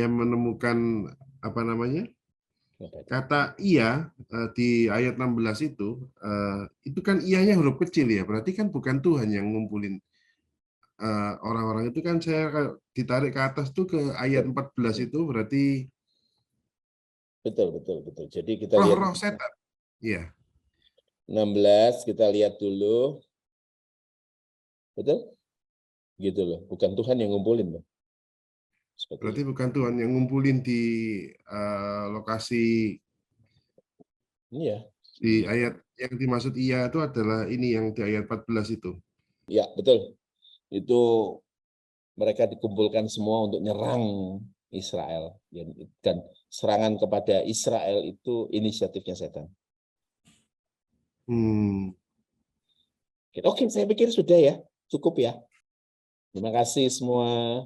menemukan apa namanya? Kata iya di ayat 16 itu kan iyanya huruf kecil ya. Berarti kan bukan Tuhan yang ngumpulin orang-orang itu kan. Saya ditarik ke atas tuh ke ayat 14 itu berarti betul. Jadi kita lihat roh setan. Iya. 16 kita lihat dulu. Betul? Gitu loh, bukan Tuhan yang ngumpulin loh. Berarti bukan Tuhan yang ngumpulin di lokasi. Iya. Di ayat yang dimaksud iya itu adalah ini yang di ayat 14 itu. Ya, betul. Itu mereka dikumpulkan semua untuk nyerang Israel. Dan serangan kepada Israel itu inisiatifnya setan. Oke, saya pikir sudah ya. Cukup ya. Terima kasih semua.